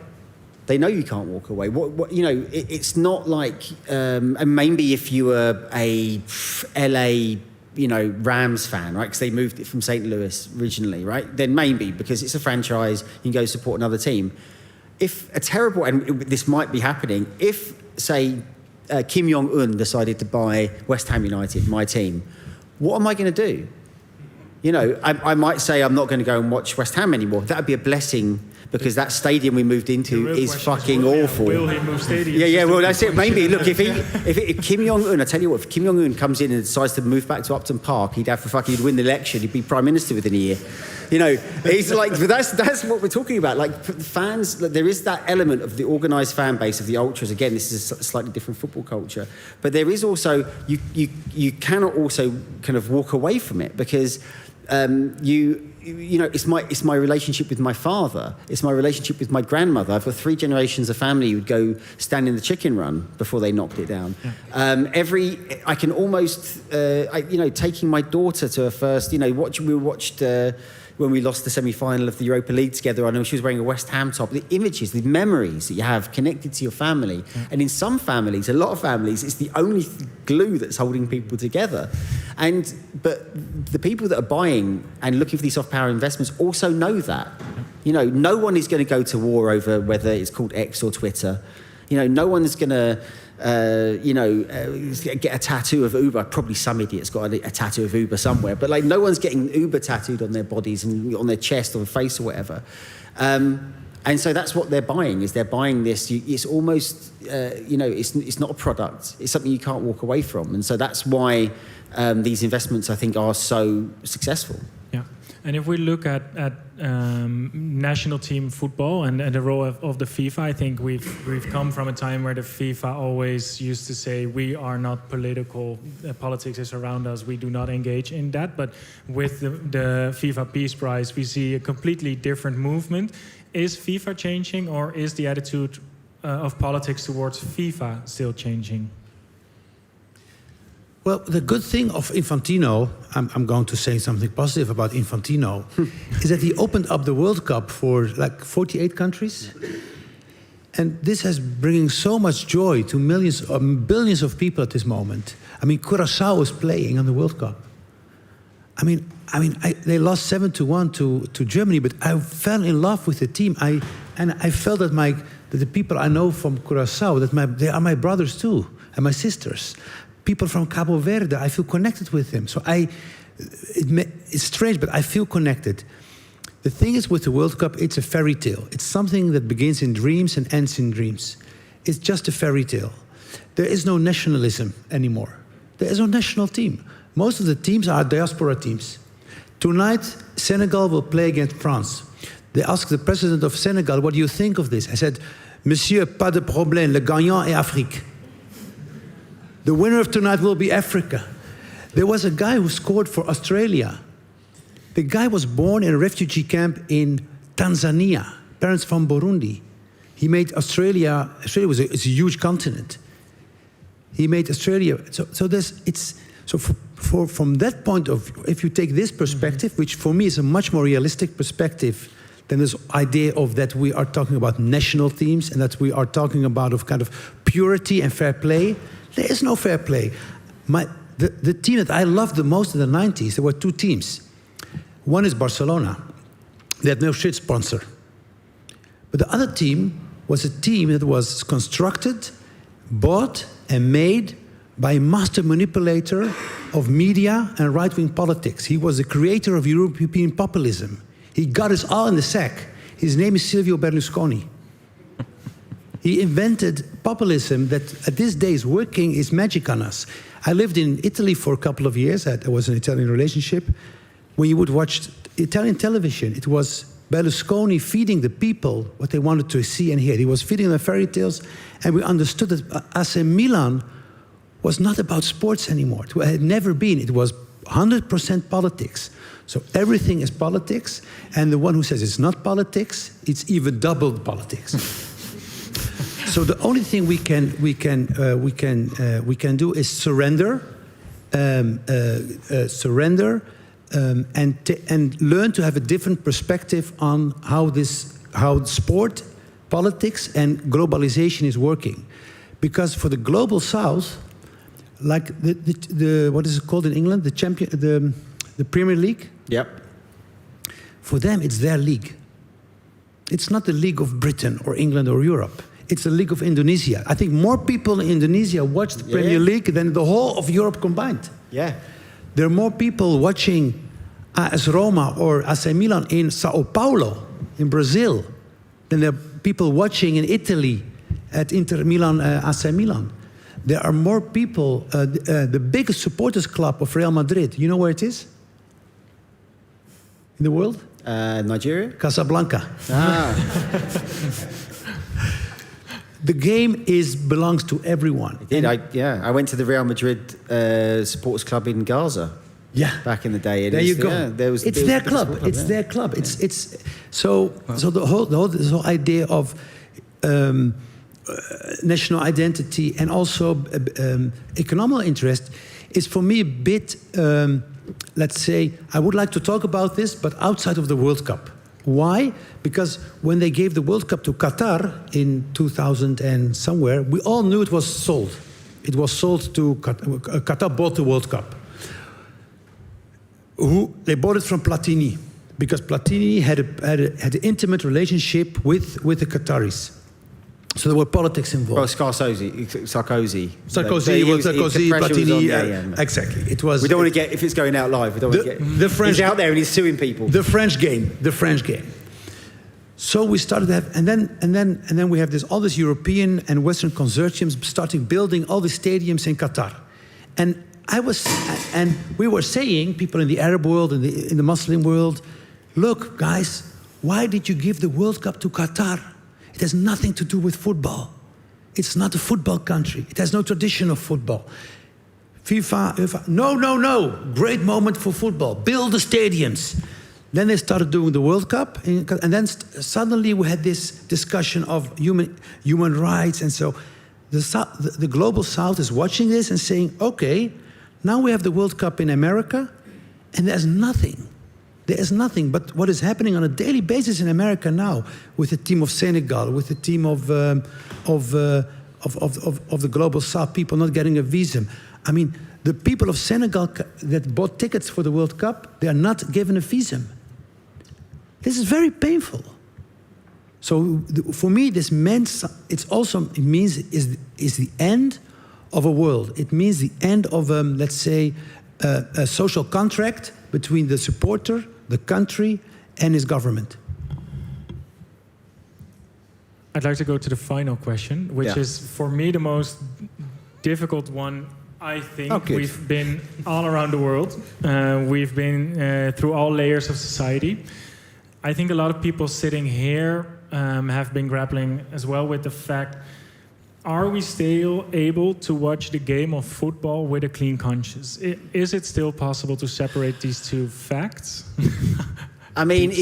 They know you can't walk away. It's not like, and maybe if you were a LA Rams fan, right? Because they moved it from St. Louis originally, right? Then maybe, because it's a franchise, you can go support another team. If a terrible, and this might be happening, if, say, Kim Jong-un decided to buy West Ham United, my team, what am I going to do? I might say I'm not going to go and watch West Ham anymore. That would be a blessing, because that stadium we moved into is fucking awful. Will he move stadiums? Yeah, well, that's it. Maybe, look, if Kim Jong-un, I tell you what, if Kim Jong-un comes in and decides to move back to Upton Park, he'd win the election, he'd be Prime Minister within a year. He's like, that's what we're talking about. Like, fans, there is that element of the organised fan base of the ultras. Again, this is a slightly different football culture. But there is also, you cannot also kind of walk away from it, because it's my relationship with my father. It's my relationship with my grandmother. I've got 3 generations of family who would go stand in the chicken run before they knocked it down. Yeah. I can almost, taking my daughter to her first, we watched when we lost the semi-final of the Europa League together. I know she was wearing a West Ham top. The images, the memories that you have connected to your family. Yeah. And in some families, a lot of families, it's the only glue that's holding people together. But the people that are buying and looking for these soft power investments also know that. No one is going to go to war over whether it's called X or Twitter. No one's going to get a tattoo of Uber. Probably some idiot's got a tattoo of Uber somewhere, but no one's getting Uber tattooed on their bodies and on their chest or face or whatever. And so that's what they're buying. They're buying this. It's almost, it's not a product. It's something you can't walk away from. And so that's why these investments, I think, are so successful. Yeah. And if we look at national team football and the role of the FIFA, I think we've come from a time where the FIFA always used to say we are not political, politics is around us, we do not engage in that. But with the FIFA Peace Prize, we see a completely different movement. Is FIFA changing, or is the attitude of politics towards FIFA still changing? Well, the good thing of Infantino, I'm going to say something positive about Infantino, is that he opened up the World Cup for like 48 countries. And this has bringing so much joy to millions, billions of people at this moment. I mean, Curaçao is playing on the World Cup. They lost 7-1 to Germany, but I fell in love with the team. I felt that the people I know from Curaçao, they are my brothers too, and my sisters. People from Cabo Verde, I feel connected with them. So it's strange, but I feel connected. The thing is with the World Cup, it's a fairy tale. It's something that begins in dreams and ends in dreams. It's just a fairy tale. There is no nationalism anymore. There is no national team. Most of the teams are diaspora teams. Tonight, Senegal will play against France. They asked the president of Senegal, what do you think of this? I said, Monsieur, pas de problème, le gagnant est Afrique. The winner of tonight will be Africa. There was a guy who scored for Australia. The guy was born in a refugee camp in Tanzania, parents from Burundi. He made Australia was a huge continent. He made Australia, from that point of view, if you take this perspective, which for me is a much more realistic perspective than this idea of that we are talking about national teams and that we are talking about of kind of purity and fair play, there is no fair play. The team that I loved the most in the 90s, there were two teams. One is Barcelona. They had no shit sponsor. But the other team was a team that was constructed, bought, and made by a master manipulator of media and right-wing politics. He was the creator of European populism. He got us all in the sack. His name is Silvio Berlusconi. He invented populism that at this day is working its magic on us. I lived in Italy for a couple of years. I was in an Italian relationship. When you would watch Italian television, it was Berlusconi feeding the people what they wanted to see and hear. He was feeding them fairy tales, and we understood that AC Milan was not about sports anymore. It had never been. It was 100% politics. So everything is politics, and the one who says it's not politics, it's even doubled politics. So the only thing we can do is surrender, and learn to have a different perspective on how sport, politics, and globalization is working. Because for the global South, like the what is it called in England, the Premier League. Yep. For them, it's their league. It's not the league of Britain or England or Europe. It's the league of Indonesia. I think more people in Indonesia watch the Premier League than the whole of Europe combined. Yeah. There are more people watching AS Roma or AC Milan in Sao Paulo, in Brazil, than there are people watching in Italy at Inter Milan, AC Milan. There are more people, the biggest supporters club of Real Madrid, you know where it is? In the world? Nigeria? Casablanca. Ah. The game belongs to everyone. I went to the Real Madrid supporters club in Gaza. Yeah, back in the day. There you go. It's their club. It's their club. So the whole idea of national identity and also economic interest is for me a bit. Let's say I would like to talk about this, but outside of the World Cup. Why? Because when they gave the World Cup to Qatar in 2000 and somewhere, we all knew it was sold. It was sold to Qatar. Qatar bought the World Cup. They bought it from Platini, because Platini had an intimate relationship with the Qataris. So there were politics involved. Well, Sarkozy, Platini, exactly. It was. We don't want to get, if it's going out live, we don't want to get. The French, he's out there and he's suing people. The French game. So we started to have, and then we have all this European and Western consortiums starting building all the stadiums in Qatar, and we were saying, people in the Arab world and in the Muslim world, look, guys, why did you give the World Cup to Qatar? It has nothing to do with football. It's not a football country. It has no tradition of football. FIFA, no. Great moment for football. Build the stadiums. Then they started doing the World Cup, and then suddenly we had this discussion of human rights, and so the global South is watching this and saying, okay, now we have the World Cup in America, and there's nothing. There is nothing but what is happening on a daily basis in America now, with the team of Senegal, with the team of the global South, people not getting a visa. I mean, the people of Senegal that bought tickets for the World Cup, they are not given a visa. This is very painful. So for me, this means it means is the end of a world. It means the end of let's say a social contract between the supporter, the country, and his government. I'd like to go to the final question, which is for me the most difficult one. I think we've been all around the world. We've been through all layers of society. I think a lot of people sitting here have been grappling as well with the fact, are we still able to watch the game of football with a clean conscience? Is it still possible to separate these two facts? I mean,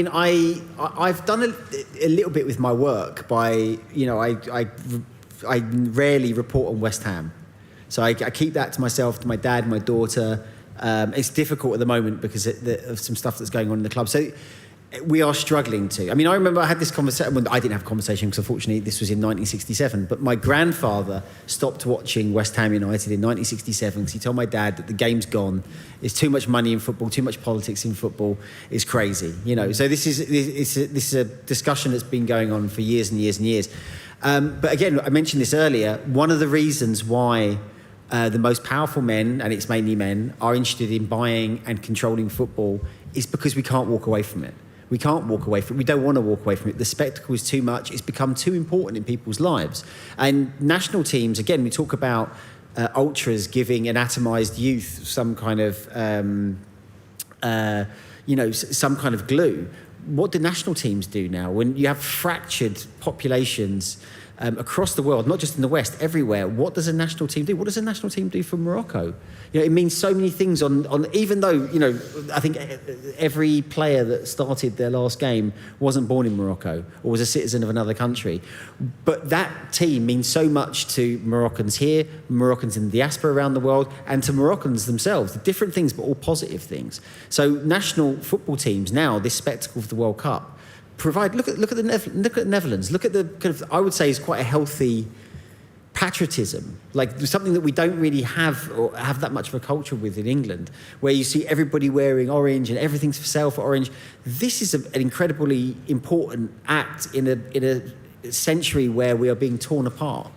I've done a little bit with my work by, I rarely report on West Ham. So I keep that to myself, to my dad, my daughter. It's difficult at the moment because of some stuff that's going on in the club. So we are struggling to. I mean, I remember I had this conversation. Well, I didn't have a conversation because unfortunately this was in 1967. But my grandfather stopped watching West Ham United in 1967 because he told my dad that the game's gone. There's too much money in football, too much politics in football. It's crazy, So this is a discussion that's been going on for years and years and years. But again, I mentioned this earlier. One of the reasons why the most powerful men, and it's mainly men, are interested in buying and controlling football is because we can't walk away from it. We can't walk away from it. We don't want to walk away from it. The spectacle is too much. It's become too important in people's lives. And national teams, again, we talk about ultras giving an atomised youth some kind of, some kind of glue. What do national teams do now? When you have fractured populations across the world, not just in the West, everywhere, what does a national team do? What does a national team do for Morocco? It means so many things on even though, I think every player that started their last game wasn't born in Morocco or was a citizen of another country. But that team means so much to Moroccans here, Moroccans in the diaspora around the world, and to Moroccans themselves. Different things, but all positive things. So national football teams now, this spectacle of the World Cup, provide. Look at the Netherlands. Look at the kind of, I would say, is quite a healthy patriotism, like something that we don't really have or have that much of a culture with in England, where you see everybody wearing orange and everything's for sale for orange. This is an incredibly important act in a century where we are being torn apart.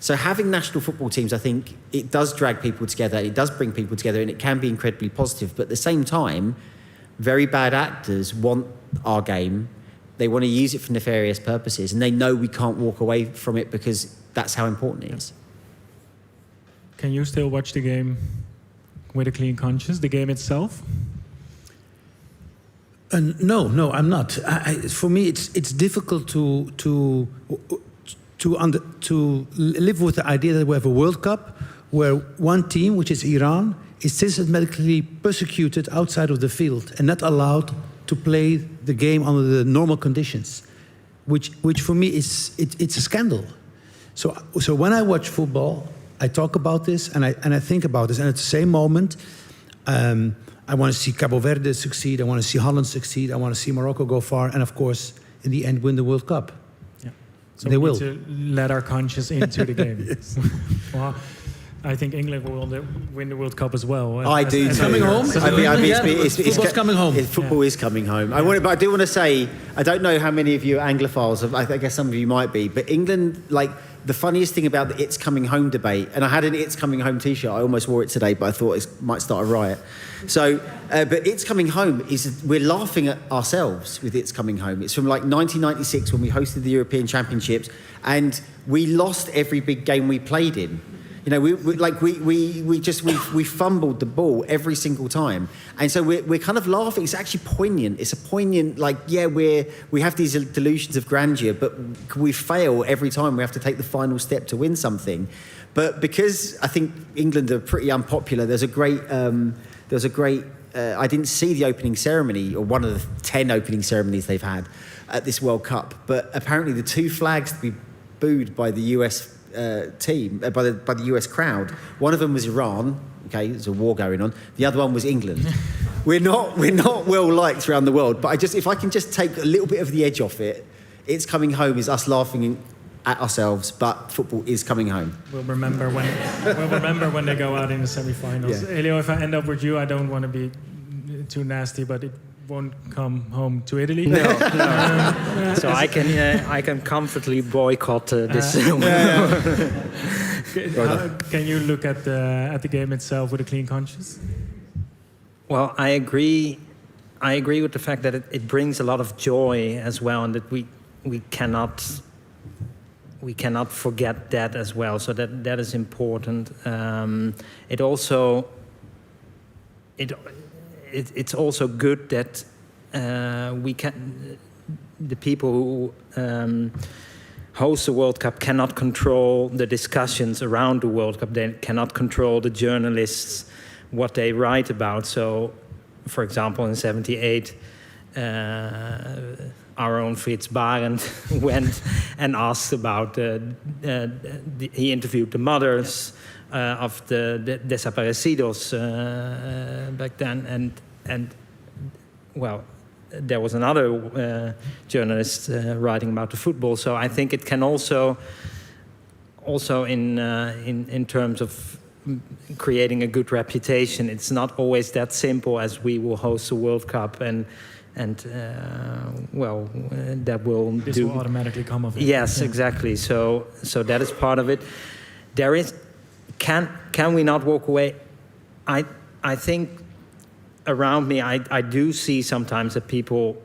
So having national football teams, I think it does drag people together, it does bring people together, and it can be incredibly positive. But at the same time, very bad actors want our game. They want to use it for nefarious purposes, and they know we can't walk away from it because that's how important it is. Can you still watch the game with a clean conscience, the game itself? No, I'm not. For me, it's difficult to live with the idea that we have a World Cup where one team, which is Iran, is systematically persecuted outside of the field and not allowed to play the game under the normal conditions, which for me it's a scandal. So when I watch football, I talk about this and I think about this, and at the same moment, I want to see Cabo Verde succeed, I want to see Holland succeed, I want to see Morocco go far, and of course, in the end, win the World Cup. Yeah, so they we will. need to let our conscience into the game. Yes. Well, I think England will win the World Cup as well. I do too. Coming home. Football's coming home. Football is coming home. But I do want to say, I don't know how many of you are Anglophiles. I guess some of you might be. But England, like the funniest thing about the "It's Coming Home" debate, and I had an "It's Coming Home" T-shirt. I almost wore it today, but I thought it might start a riot. So, but "It's Coming Home" we're laughing at ourselves with "It's Coming Home." It's from like 1996 when we hosted the European Championships, and we lost every big game we played in. You know, we fumbled the ball every single time, and so we're kind of laughing. It's actually poignant. It's a poignant, like, yeah, we have these delusions of grandeur, but we fail every time we have to take the final step to win something. But because I think England are pretty unpopular, there's a great. I didn't see the opening ceremony, or one of the 10 opening ceremonies they've had at this World Cup. But apparently, the 2 flags to be booed by the US team, by the US crowd. One of them was Iran. Okay, there's a war going on. The other one was England. We're not well liked around the world. But if I can just take a little bit of the edge off it, it's coming home is us laughing at ourselves, but football is coming home. We'll remember when they go out in the semi-finals. Yeah. Elio, if I end up with you, I don't want to be too nasty, but it won't come home to Italy. No. So I can comfortably boycott this. Can you look at the game itself with a clean conscience? Well, I agree with the fact that it brings a lot of joy as well, and that we cannot forget that as well. So that is important. It's also good that the people who host the World Cup cannot control the discussions around the World Cup. They cannot control the journalists, what they write about. So, for example, in '78, our own Frits Barend went and asked about he interviewed the mothers of the desaparecidos back then, and well, there was another journalist writing about the football. So I think it can also in terms of creating a good reputation, it's not always that simple as we will host the World Cup and that will this will automatically come of it. Yes, exactly. So that is part of it. There is. Can we not walk away? I think around me I do see sometimes that people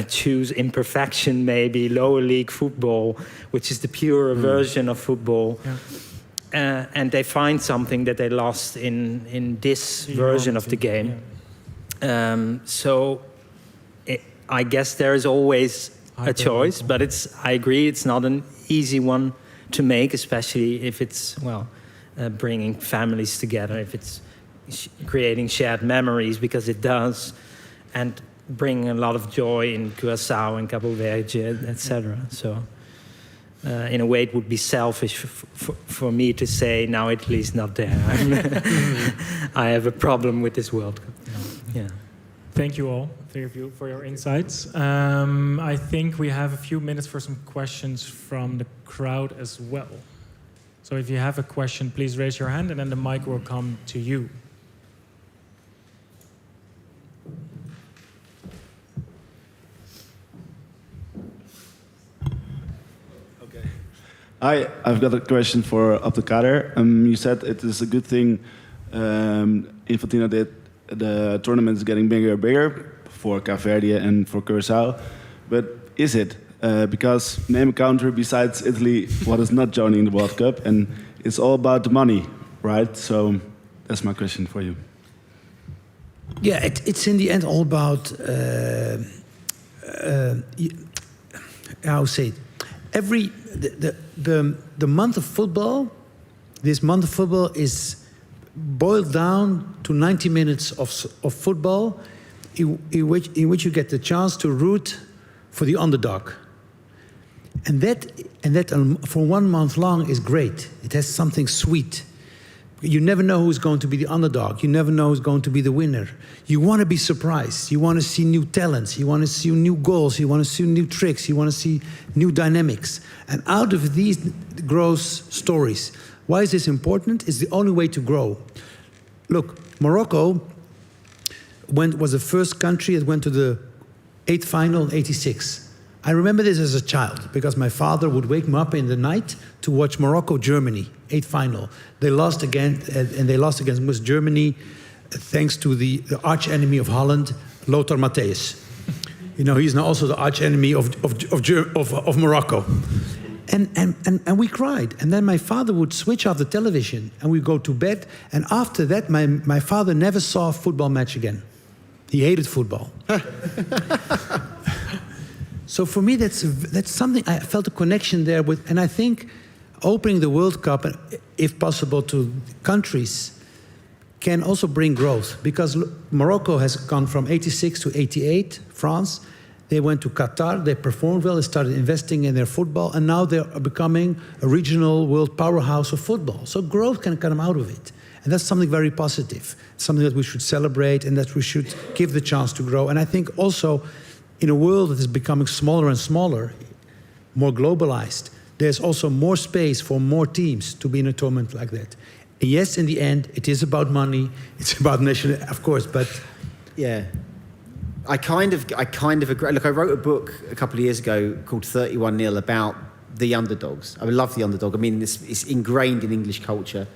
choose imperfection, maybe lower league football, which is the pure version of football. Yeah. And they find something that they lost in this version of the game. Yeah. I guess there is always a choice, but I agree, it's not an easy one to make, especially if it's, bringing families together, if it's creating shared memories, because it does, and bringing a lot of joy in Curaçao and Cabo Verde, etc. So, in a way, it would be selfish for me to say, now Italy's not there. I have a problem with this World Cup. Yeah. Thank you all, three of you, for your insights. I think we have a few minutes for some questions from the crowd as well. So if you have a question, please raise your hand and then the mic will come to you. Okay. Hi, I've got a question for Abdelkader. You said it is a good thing Infantino did. The tournament is getting bigger and bigger for Cape Verde and for Curaçao. But is it? Because name a country besides Italy what is not joining the World Cup, and it's all about the money, right? So that's my question for you. Yeah, it's in the end all about how to say it. The month of football. This month of football is boiled down to 90 minutes of football, in which you get the chance to root for the underdog. And that for 1 month long is great. It has something sweet. You never know who's going to be the underdog. You never know who's going to be the winner. You want to be surprised. You want to see new talents. You want to see new goals. You want to see new tricks. You want to see new dynamics. And out of these grows stories. Why is this important? It's the only way to grow. Look, Morocco was the first country that went to the 8th final in '86. I remember this as a child because my father would wake me up in the night to watch Morocco-Germany, 8th final. They lost again, and they lost against West Germany thanks to the arch enemy of Holland, Lothar Matthäus. You know, he's now also the arch enemy of Morocco. And we cried. And then my father would switch off the television and we'd go to bed. And after that, my father never saw a football match again. He hated football. So for me, that's something, I felt a connection there with. And I think opening the World Cup, if possible, to countries can also bring growth. Because Morocco has gone from 86 to 88, France. They went to Qatar, they performed well, they started investing in their football, and now they're becoming a regional world powerhouse of football. So growth can come out of it. And that's something very positive, something that we should celebrate and that we should give the chance to grow. And I think also in a world that is becoming smaller and smaller, more globalized, there's also more space for more teams to be in a tournament like that. And yes, in the end, it is about money, it's about national, of course, but... Yeah. I kind of agree. Look, I wrote a book a couple of years ago called 31-0 about the underdogs. I love the underdog. I mean, it's ingrained in English culture,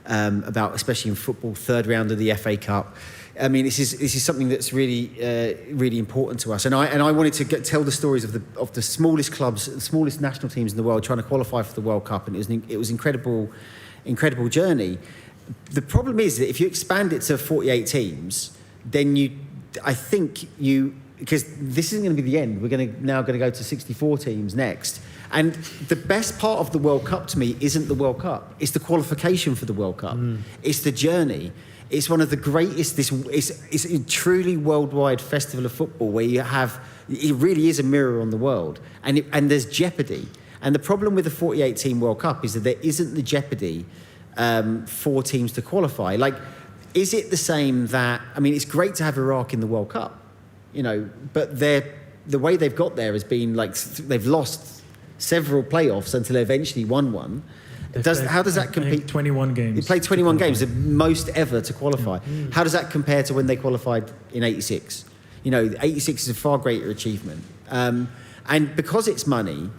about, especially in football, third round of the FA Cup. I mean, this is something that's really important to us. And I wanted to tell the stories of the smallest clubs, the smallest national teams in the world trying to qualify for the World Cup, and it was incredible journey. The problem is that if you expand it to 48 teams, then because this isn't going to be the end. We're now going to go to 64 teams next. And the best part of the World Cup to me isn't the World Cup. It's the qualification for the World Cup. It's the journey. It's one of the greatest, it's a truly worldwide festival of football where it really is a mirror on the world. And there's jeopardy. And the problem with the 48-team World Cup is that there isn't the jeopardy for teams to qualify. Like, is it the same that, I mean, it's great to have Iraq in the World Cup, but the way they've got there has been like, they've lost several playoffs until they eventually won one. How does that compete? 21 games. They played 21 games, the most ever to qualify. How does that compare to when they qualified in 86? 86 is a far greater achievement. And because it's money,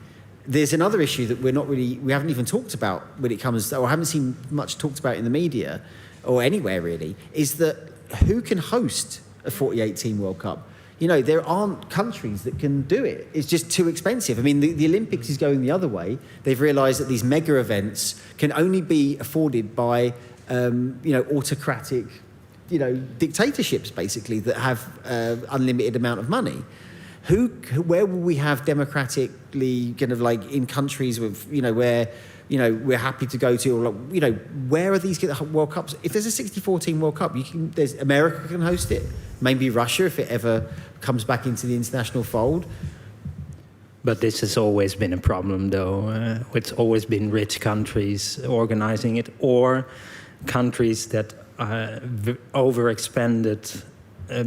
there's another issue that we haven't even talked about when it comes, or haven't seen much talked about in the media, or anywhere really, is that who can host a 48-team World Cup? There aren't countries that can do it. It's just too expensive. I mean, the Olympics is going the other way. They've realised that these mega events can only be afforded by, autocratic, dictatorships, basically, that have unlimited amount of money. Where will we have democratically, kind of like in countries with, where we're happy to go to, or where are these World Cups? If there's a 64-team World Cup, there's America can host it, maybe Russia if it ever comes back into the international fold. But this has always been a problem, though. It's always been rich countries organizing it, or countries that overexpended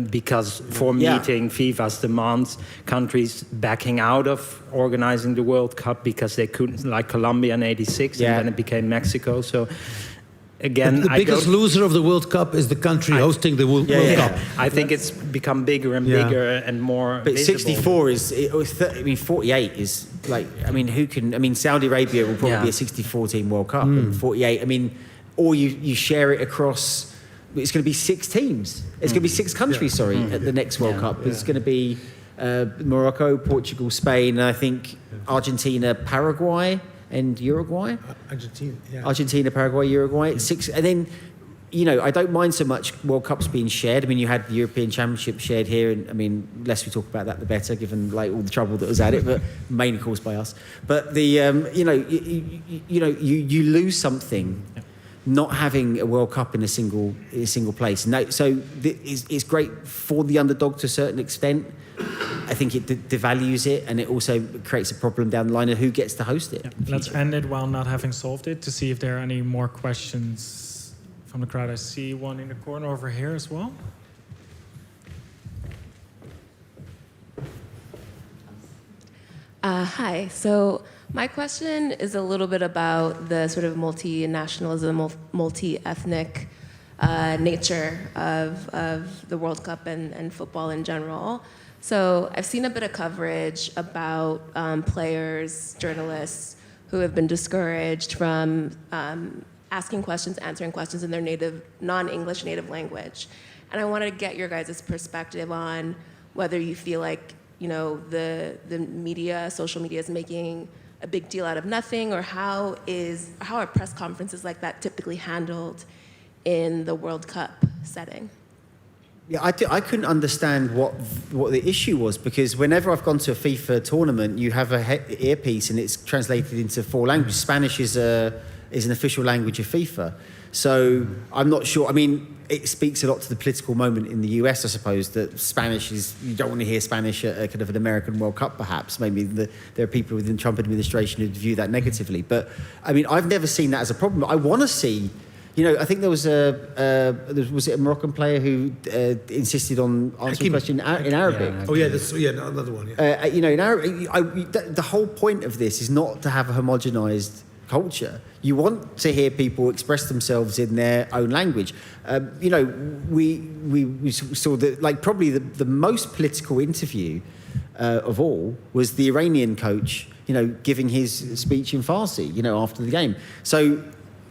because for meeting FIFA's demands, countries backing out of organizing the World Cup because they couldn't, like Colombia in '86, and then it became Mexico. So again, the biggest loser of the World Cup is the country hosting the World Cup. I think it's become bigger and bigger and more. But visible. 64 48 is like, I mean, who can? I mean, Saudi Arabia will probably be a 64-team World Cup, and 48. I mean, or you share it across. It's going to be 6 teams. It's going to be 6 countries, at the next World Cup. It's going to be Morocco, Portugal, Spain, and I think Argentina, Paraguay, and Uruguay. Argentina, Paraguay, Uruguay. 6, and then, I don't mind so much World Cups being shared. I mean, you had the European Championship shared here, and I mean, less we talk about that, the better, given like all the trouble that was at it, but mainly caused by us. But the, you lose something. Not having a World Cup in a single place. So it's great for the underdog to a certain extent. I think it devalues it, and it also creates a problem down the line of who gets to host it. Let's end it while not having solved it, to see if there are any more questions from the crowd. I see one in the corner over here as well. Hi. So my question is a little bit about the sort of multinationalism, multi-ethnic nature of the World Cup and football in general. So I've seen a bit of coverage about players, journalists who have been discouraged from asking questions, answering questions in their non-English native language. And I wanted to get your guys' perspective on whether you feel like, the media, social media is making a big deal out of nothing, or how are press conferences like that typically handled in the World Cup setting? Yeah, I couldn't understand what the issue was, because whenever I've gone to a FIFA tournament, you have a earpiece and it's translated into 4 languages. Spanish is an official language of FIFA. So I'm not sure. I mean, it speaks a lot to the political moment in the US, I suppose, that Spanish is, you don't want to hear Spanish at a kind of an American World Cup, perhaps. Maybe there are people within the Trump administration who view that negatively. But, I mean, I've never seen that as a problem. I want to see, you know, I think there was was it a Moroccan player who insisted on answering a question in Arabic? Oh yeah, that's another one. Yeah. You know, in Arabic, the whole point of this is not to have a homogenized culture. You want to hear people express themselves in their own language. You know, we saw that, like, probably the most political interview of all was the Iranian coach, you know, giving his speech in Farsi, you know, after the game. So,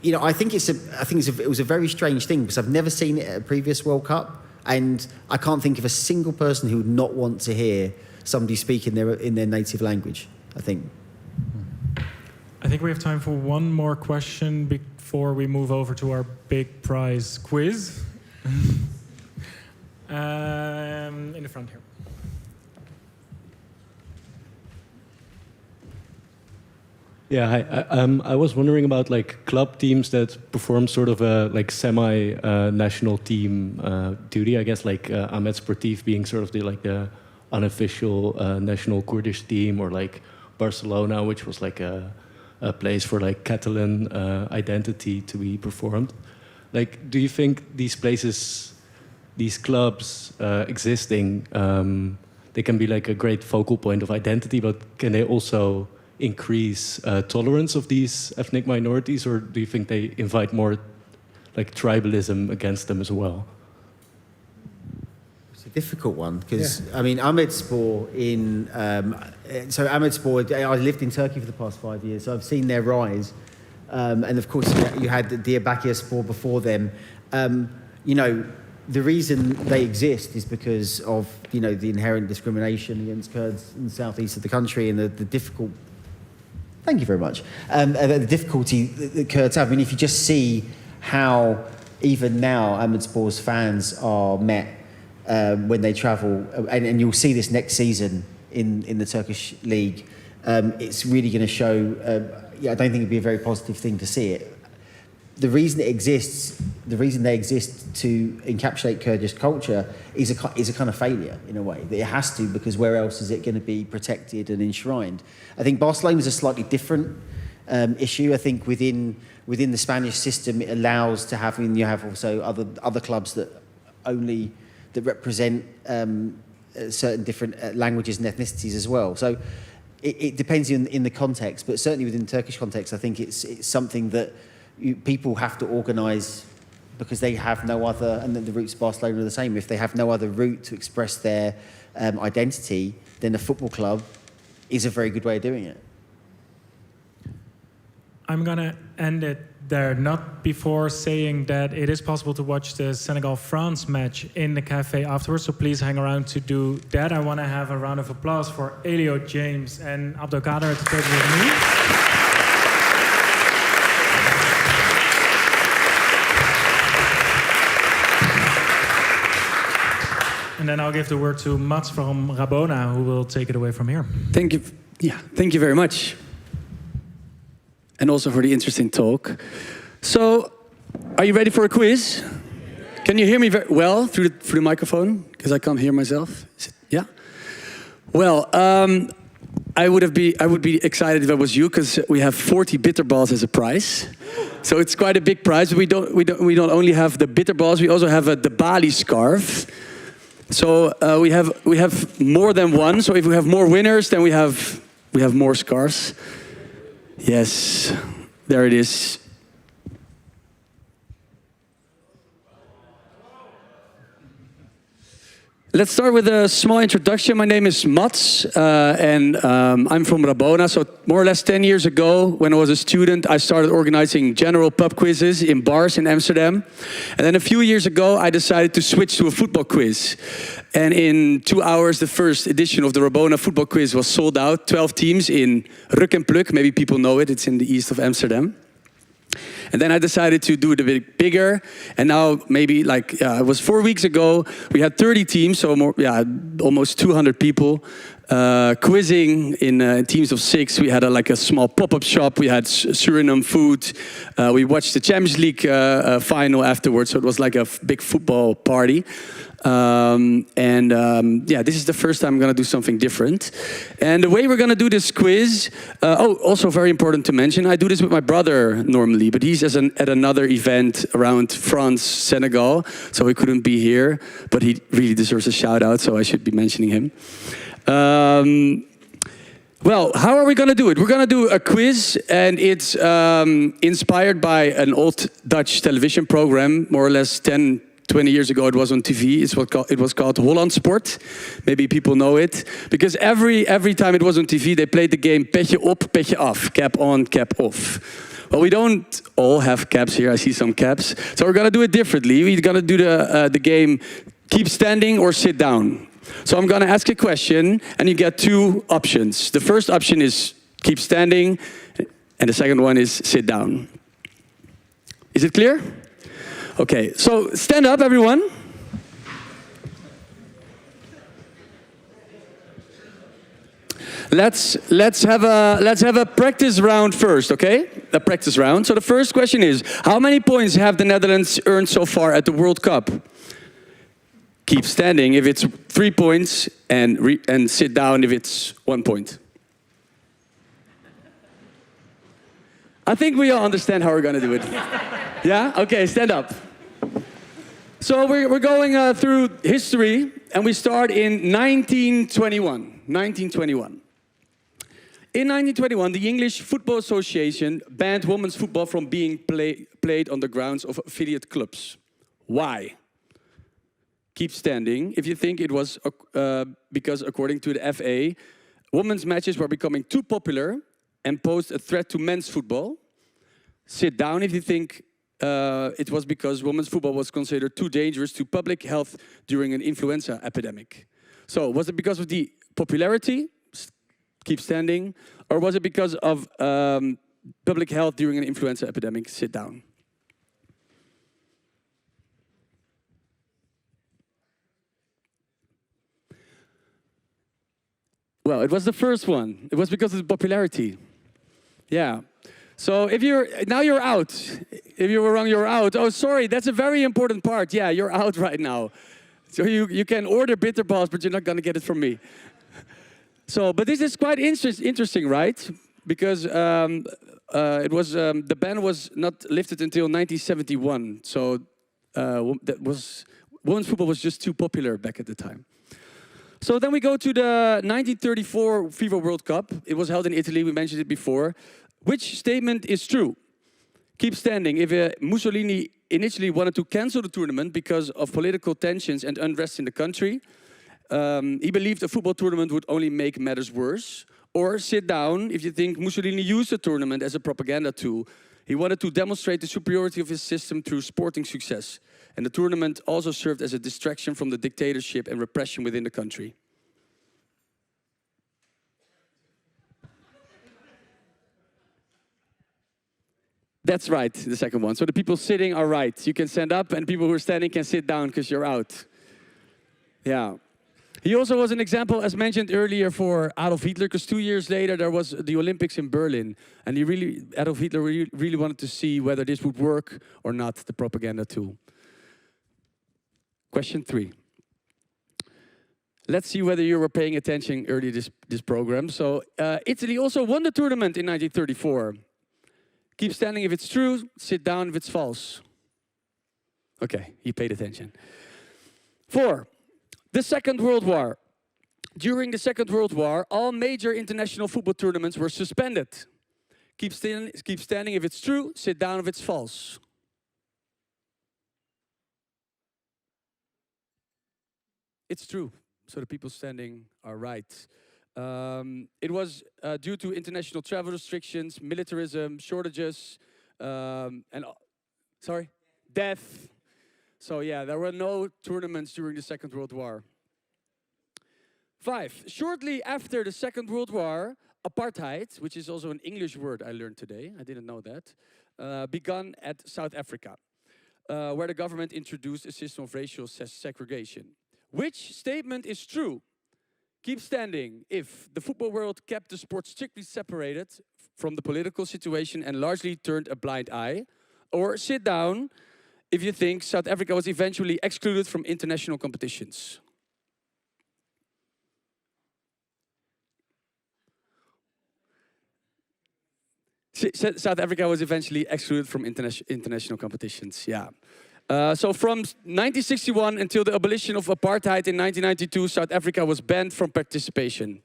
you know, I think it was a very strange thing, because I've never seen it at a previous World Cup, and I can't think of a single person who would not want to hear somebody speak in their native language, I think. I think we have time for one more question before we move over to our big prize quiz. In the front here. Yeah, hi. I was wondering about like club teams that perform sort of a like semi-national team duty. I guess like Ahmed Sportif being sort of the unofficial national Kurdish team, or like Barcelona, which was like a place for like Catalan identity to be performed. Like, do you think these places, these clubs existing, they can be like a great focal point of identity, but can they also increase tolerance of these ethnic minorities, or do you think they invite more like tribalism against them as well? It's a difficult one, because I mean, Ahmed Spor Ahmed Spor, I lived in Turkey for the past 5 years, so I've seen their rise, and of course you had Diyarbakir Spor before them. You know, the reason they exist is because of, you know, the inherent discrimination against Kurds in the southeast of the country, and the difficult. Thank you very much. The difficulty that Kurds have. I mean, if you just see how even now Ahmed Spor's fans are met when they travel, and you'll see this next season in the Turkish league, it's really going to show. I don't think it'd be a very positive thing to see it. The reason it exists, the reason they exist to encapsulate Kurdish culture is a kind of failure in a way. That it has to, because where else is it going to be protected and enshrined? I think Barcelona is a slightly different issue. I think within the Spanish system, it allows to have, and you have also other clubs that represent certain different languages and ethnicities as well. So it depends in the context, but certainly within the Turkish context, I think it's something that people have to organise, because they have no other, and the roots of Barcelona are the same. If they have no other route to express their identity, then a football club is a very good way of doing it. I'm going to end it there, not before saying that it is possible to watch the Senegal-France match in the cafe afterwards, so please hang around to do that. I want to have a round of applause for Elio, James, and Abdelkader at the table with me. And then I'll give the word to Mats from Rabona, who will take it away from here. Thank you. Yeah, thank you very much. And also for the interesting talk. So, are you ready for a quiz? Can you hear me very well through the microphone? Because I can't hear myself. Yeah? Well, I would be excited if I was you, because we have 40 bitter balls as a prize. So it's quite a big prize. We don't only have the bitter balls, we also have the Balie scarf. So we have more than one. So if we have more winners, then we have more scarves. Yes, there it is. let's start with a small introduction. My name is Mats, and I'm from Rabona. So more or less 10 years ago, when I was a student, I started organizing general pub quizzes in bars in Amsterdam. And then a few years ago, I decided to switch to a football quiz. And in 2 hours, the first edition of the Rabona football quiz was sold out. 12 teams in Ruk en Pluk. Maybe people know it. It's in the east of Amsterdam. And then I decided to do it a bit bigger. And now maybe like, it was 4 weeks ago, we had 30 teams, so more, almost 200 people quizzing in teams of 6. We had like a small pop-up shop. We had Suriname food. We watched the Champions League final afterwards, so it was like a big football party. This is the first time I'm going to do something different. And the way we're going to do this quiz, also very important to mention, I do this with my brother normally, but he's at another event around France, Senegal, so he couldn't be here, but he really deserves a shout out, so I should be mentioning him. Well, how are we going to do it? We're going to do a quiz, and it's inspired by an old Dutch television program, more or less 20 years ago. It was on TV. It was called Holland Sport. Maybe people know it. Because every time it was on TV, they played the game petje op, petje af. Cap on, cap off. Well, we don't all have caps here. I see some caps. So we're going to do it differently. We're going to do the game keep standing or sit down. So I'm going to ask a question, and you get 2 options. The first option is keep standing, and the second one is sit down. Is it clear? Okay, so stand up, everyone. Let's have a practice round first, okay? A practice round. So the first question is, how many points have the Netherlands earned so far at the World Cup? Keep standing if it's 3 points, and sit down if it's 1 point. I think we all understand how we're going to do it. Yeah? Okay, stand up. So we're going through history, and we start in 1921. 1921. In 1921, the English Football Association banned women's football from being played on the grounds of affiliate clubs. Why? Keep standing if you think it was because, according to the FA, women's matches were becoming too popular and posed a threat to men's football. Sit down if you think it was because women's football was considered too dangerous to public health during an influenza epidemic. So, was it because of the popularity? Keep standing. Or was it because of public health during an influenza epidemic? Sit down. Well, it was the first one. It was because of the popularity. Yeah. So if you're out. If you were wrong, you're out. Oh, sorry, that's a very important part. Yeah, you're out right now. So you can order bitterballs, but you're not going to get it from me. So, but this is quite interesting, right? Because it was the ban was not lifted until 1971. So women's football was just too popular back at the time. So then we go to the 1934 FIFA World Cup. It was held in Italy. We mentioned it before. Which statement is true? Keep standing. If Mussolini initially wanted to cancel the tournament because of political tensions and unrest in the country, he believed a football tournament would only make matters worse. Or sit down if you think Mussolini used the tournament as a propaganda tool. He wanted to demonstrate the superiority of his system through sporting success. And the tournament also served as a distraction from the dictatorship and repression within the country. That's right, the second one. So the people sitting are right. You can stand up, and people who are standing can sit down because you're out. Yeah. He also was an example, as mentioned earlier, for Adolf Hitler, because 2 years later there was the Olympics in Berlin. And Adolf Hitler really wanted to see whether this would work or not, the propaganda tool. Question 3. Let's see whether you were paying attention earlier this program. So Italy also won the tournament in 1934. Keep standing if it's true, sit down if it's false. Okay, you paid attention. 4. The Second World War. During the Second World War, all major international football tournaments were suspended. Keep standing if it's true, sit down if it's false. It's true. So the people standing are right. It was due to international travel restrictions, militarism, shortages, sorry, death. So yeah, there were no tournaments during the Second World War. 5. Shortly after the Second World War, apartheid, which is also an English word I learned today, I didn't know that, began at South Africa, where the government introduced a system of racial segregation. Which statement is true? Keep standing if the football world kept the sport strictly separated from the political situation and largely turned a blind eye. Or sit down if you think South Africa was eventually excluded from international competitions. South Africa was eventually excluded from international competitions, yeah. So from 1961 until the abolition of apartheid in 1992, South Africa was banned from participation.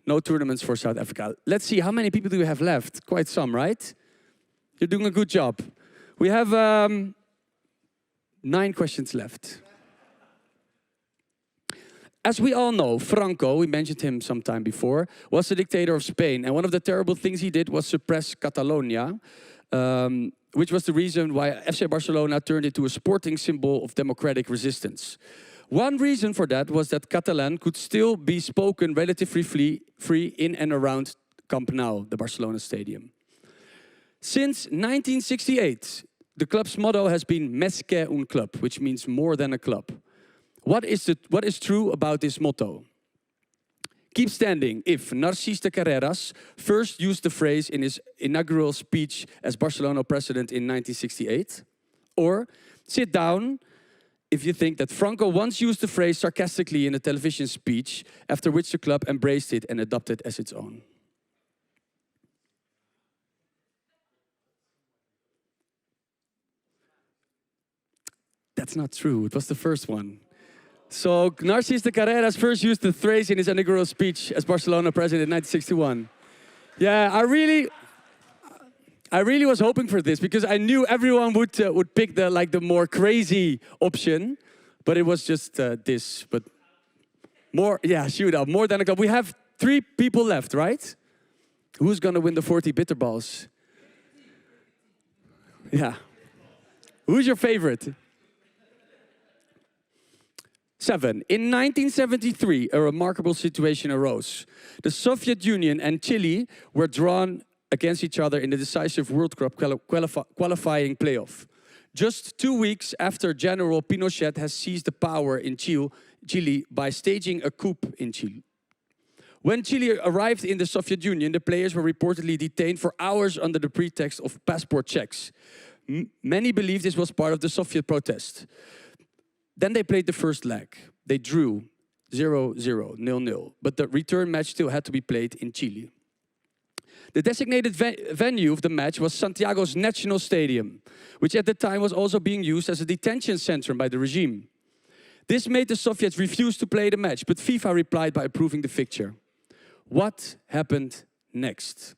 No tournaments for South Africa. Let's see, how many people do we have left? Quite some, right? You're doing a good job. We have 9 questions left. As we all know, Franco, we mentioned him sometime before, was the dictator of Spain. And one of the terrible things he did was suppress Catalonia, which was the reason why FC Barcelona turned into a sporting symbol of democratic resistance. One reason for that was that Catalan could still be spoken relatively free in and around Camp Nou, the Barcelona stadium. Since 1968, the club's motto has been Més que un club, which means more than a club. What is true about this motto? Keep standing if Narcís de Carreras first used the phrase in his inaugural speech as Barcelona president in 1968. Or sit down if you think that Franco once used the phrase sarcastically in a television speech, after which the club embraced it and adopted it as its own. That's not true. It was the first one. So Narcís de Carreras first used the phrase in his inaugural speech as Barcelona president in 1961. Yeah, I really was hoping for this because I knew everyone would pick the more crazy option, but it was just this. But more, yeah, shoot up, more than a couple. We have 3 people left, right? Who's gonna win the 40 bitterballs? Yeah. Who's your favorite? 7. In 1973, a remarkable situation arose. The Soviet Union and Chile were drawn against each other in the decisive World Cup qualifying playoff. Just 2 weeks after General Pinochet has seized the power in Chile by staging a coup in Chile. When Chile arrived in the Soviet Union, the players were reportedly detained for hours under the pretext of passport checks. Many believe this was part of the Soviet protest. Then they played the first leg. They drew 0-0, 0-0. But the return match still had to be played in Chile. The designated venue of the match was Santiago's National Stadium, which at the time was also being used as a detention center by the regime. This made the Soviets refuse to play the match, but FIFA replied by approving the fixture. What happened next?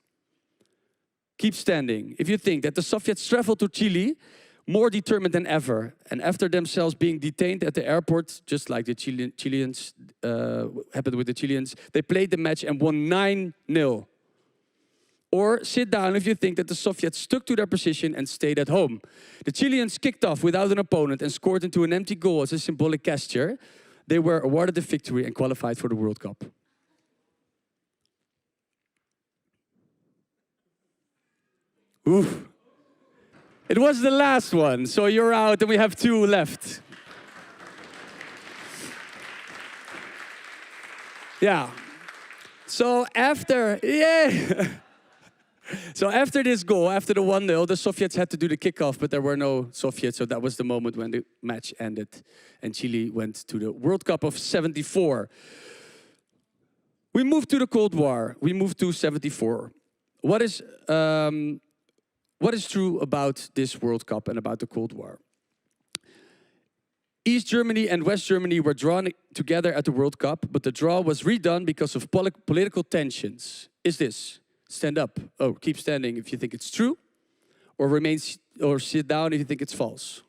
Keep standing if you think that the Soviets traveled to Chile more determined than ever, and after themselves being detained at the airport, just like the Chileans happened with the Chileans, they played the match and won 9-0. Or sit down if you think that the Soviets stuck to their position and stayed at home. The Chileans kicked off without an opponent and scored into an empty goal as a symbolic gesture. They were awarded the victory and qualified for the World Cup. Oof. It was the last one, so you're out and we have 2 left. Yeah. So after this goal, after the 1-0, the Soviets had to do the kickoff, but there were no Soviets, so that was the moment when the match ended and Chile went to the World Cup of '74. We moved to the Cold War. We moved to '74. What is true about this World Cup and about the Cold War? East Germany and West Germany were drawn together at the World Cup, but the draw was redone because of political tensions. Is this? Stand up. Oh, keep standing if you think it's true, or sit down if you think it's false.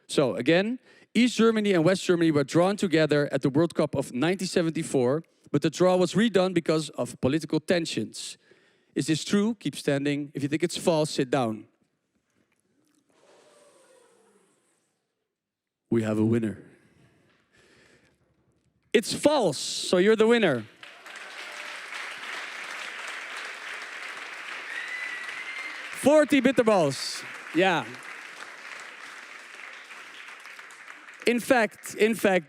So again, East Germany and West Germany were drawn together at the World Cup of 1974, but the draw was redone because of political tensions. Is this true? Keep standing. If you think it's false, sit down. We have a winner. It's false, so you're the winner. $40 bitterballs. Yeah. In fact,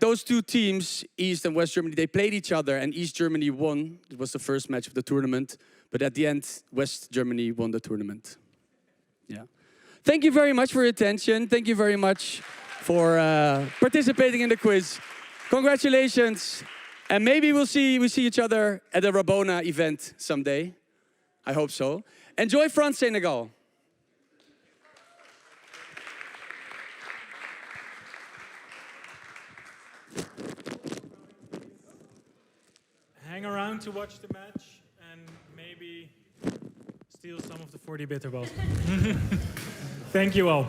those two teams, East and West Germany, they played each other and East Germany won. It was the first match of the tournament. But at the end, West Germany won the tournament. Yeah. Thank you very much for your attention. Thank you very much for participating in the quiz. Congratulations. And maybe we see each other at a Rabona event someday. I hope so. Enjoy France-Senegal. Hang around to watch the match and maybe steal some of the 40 bitterballs. Thank you all.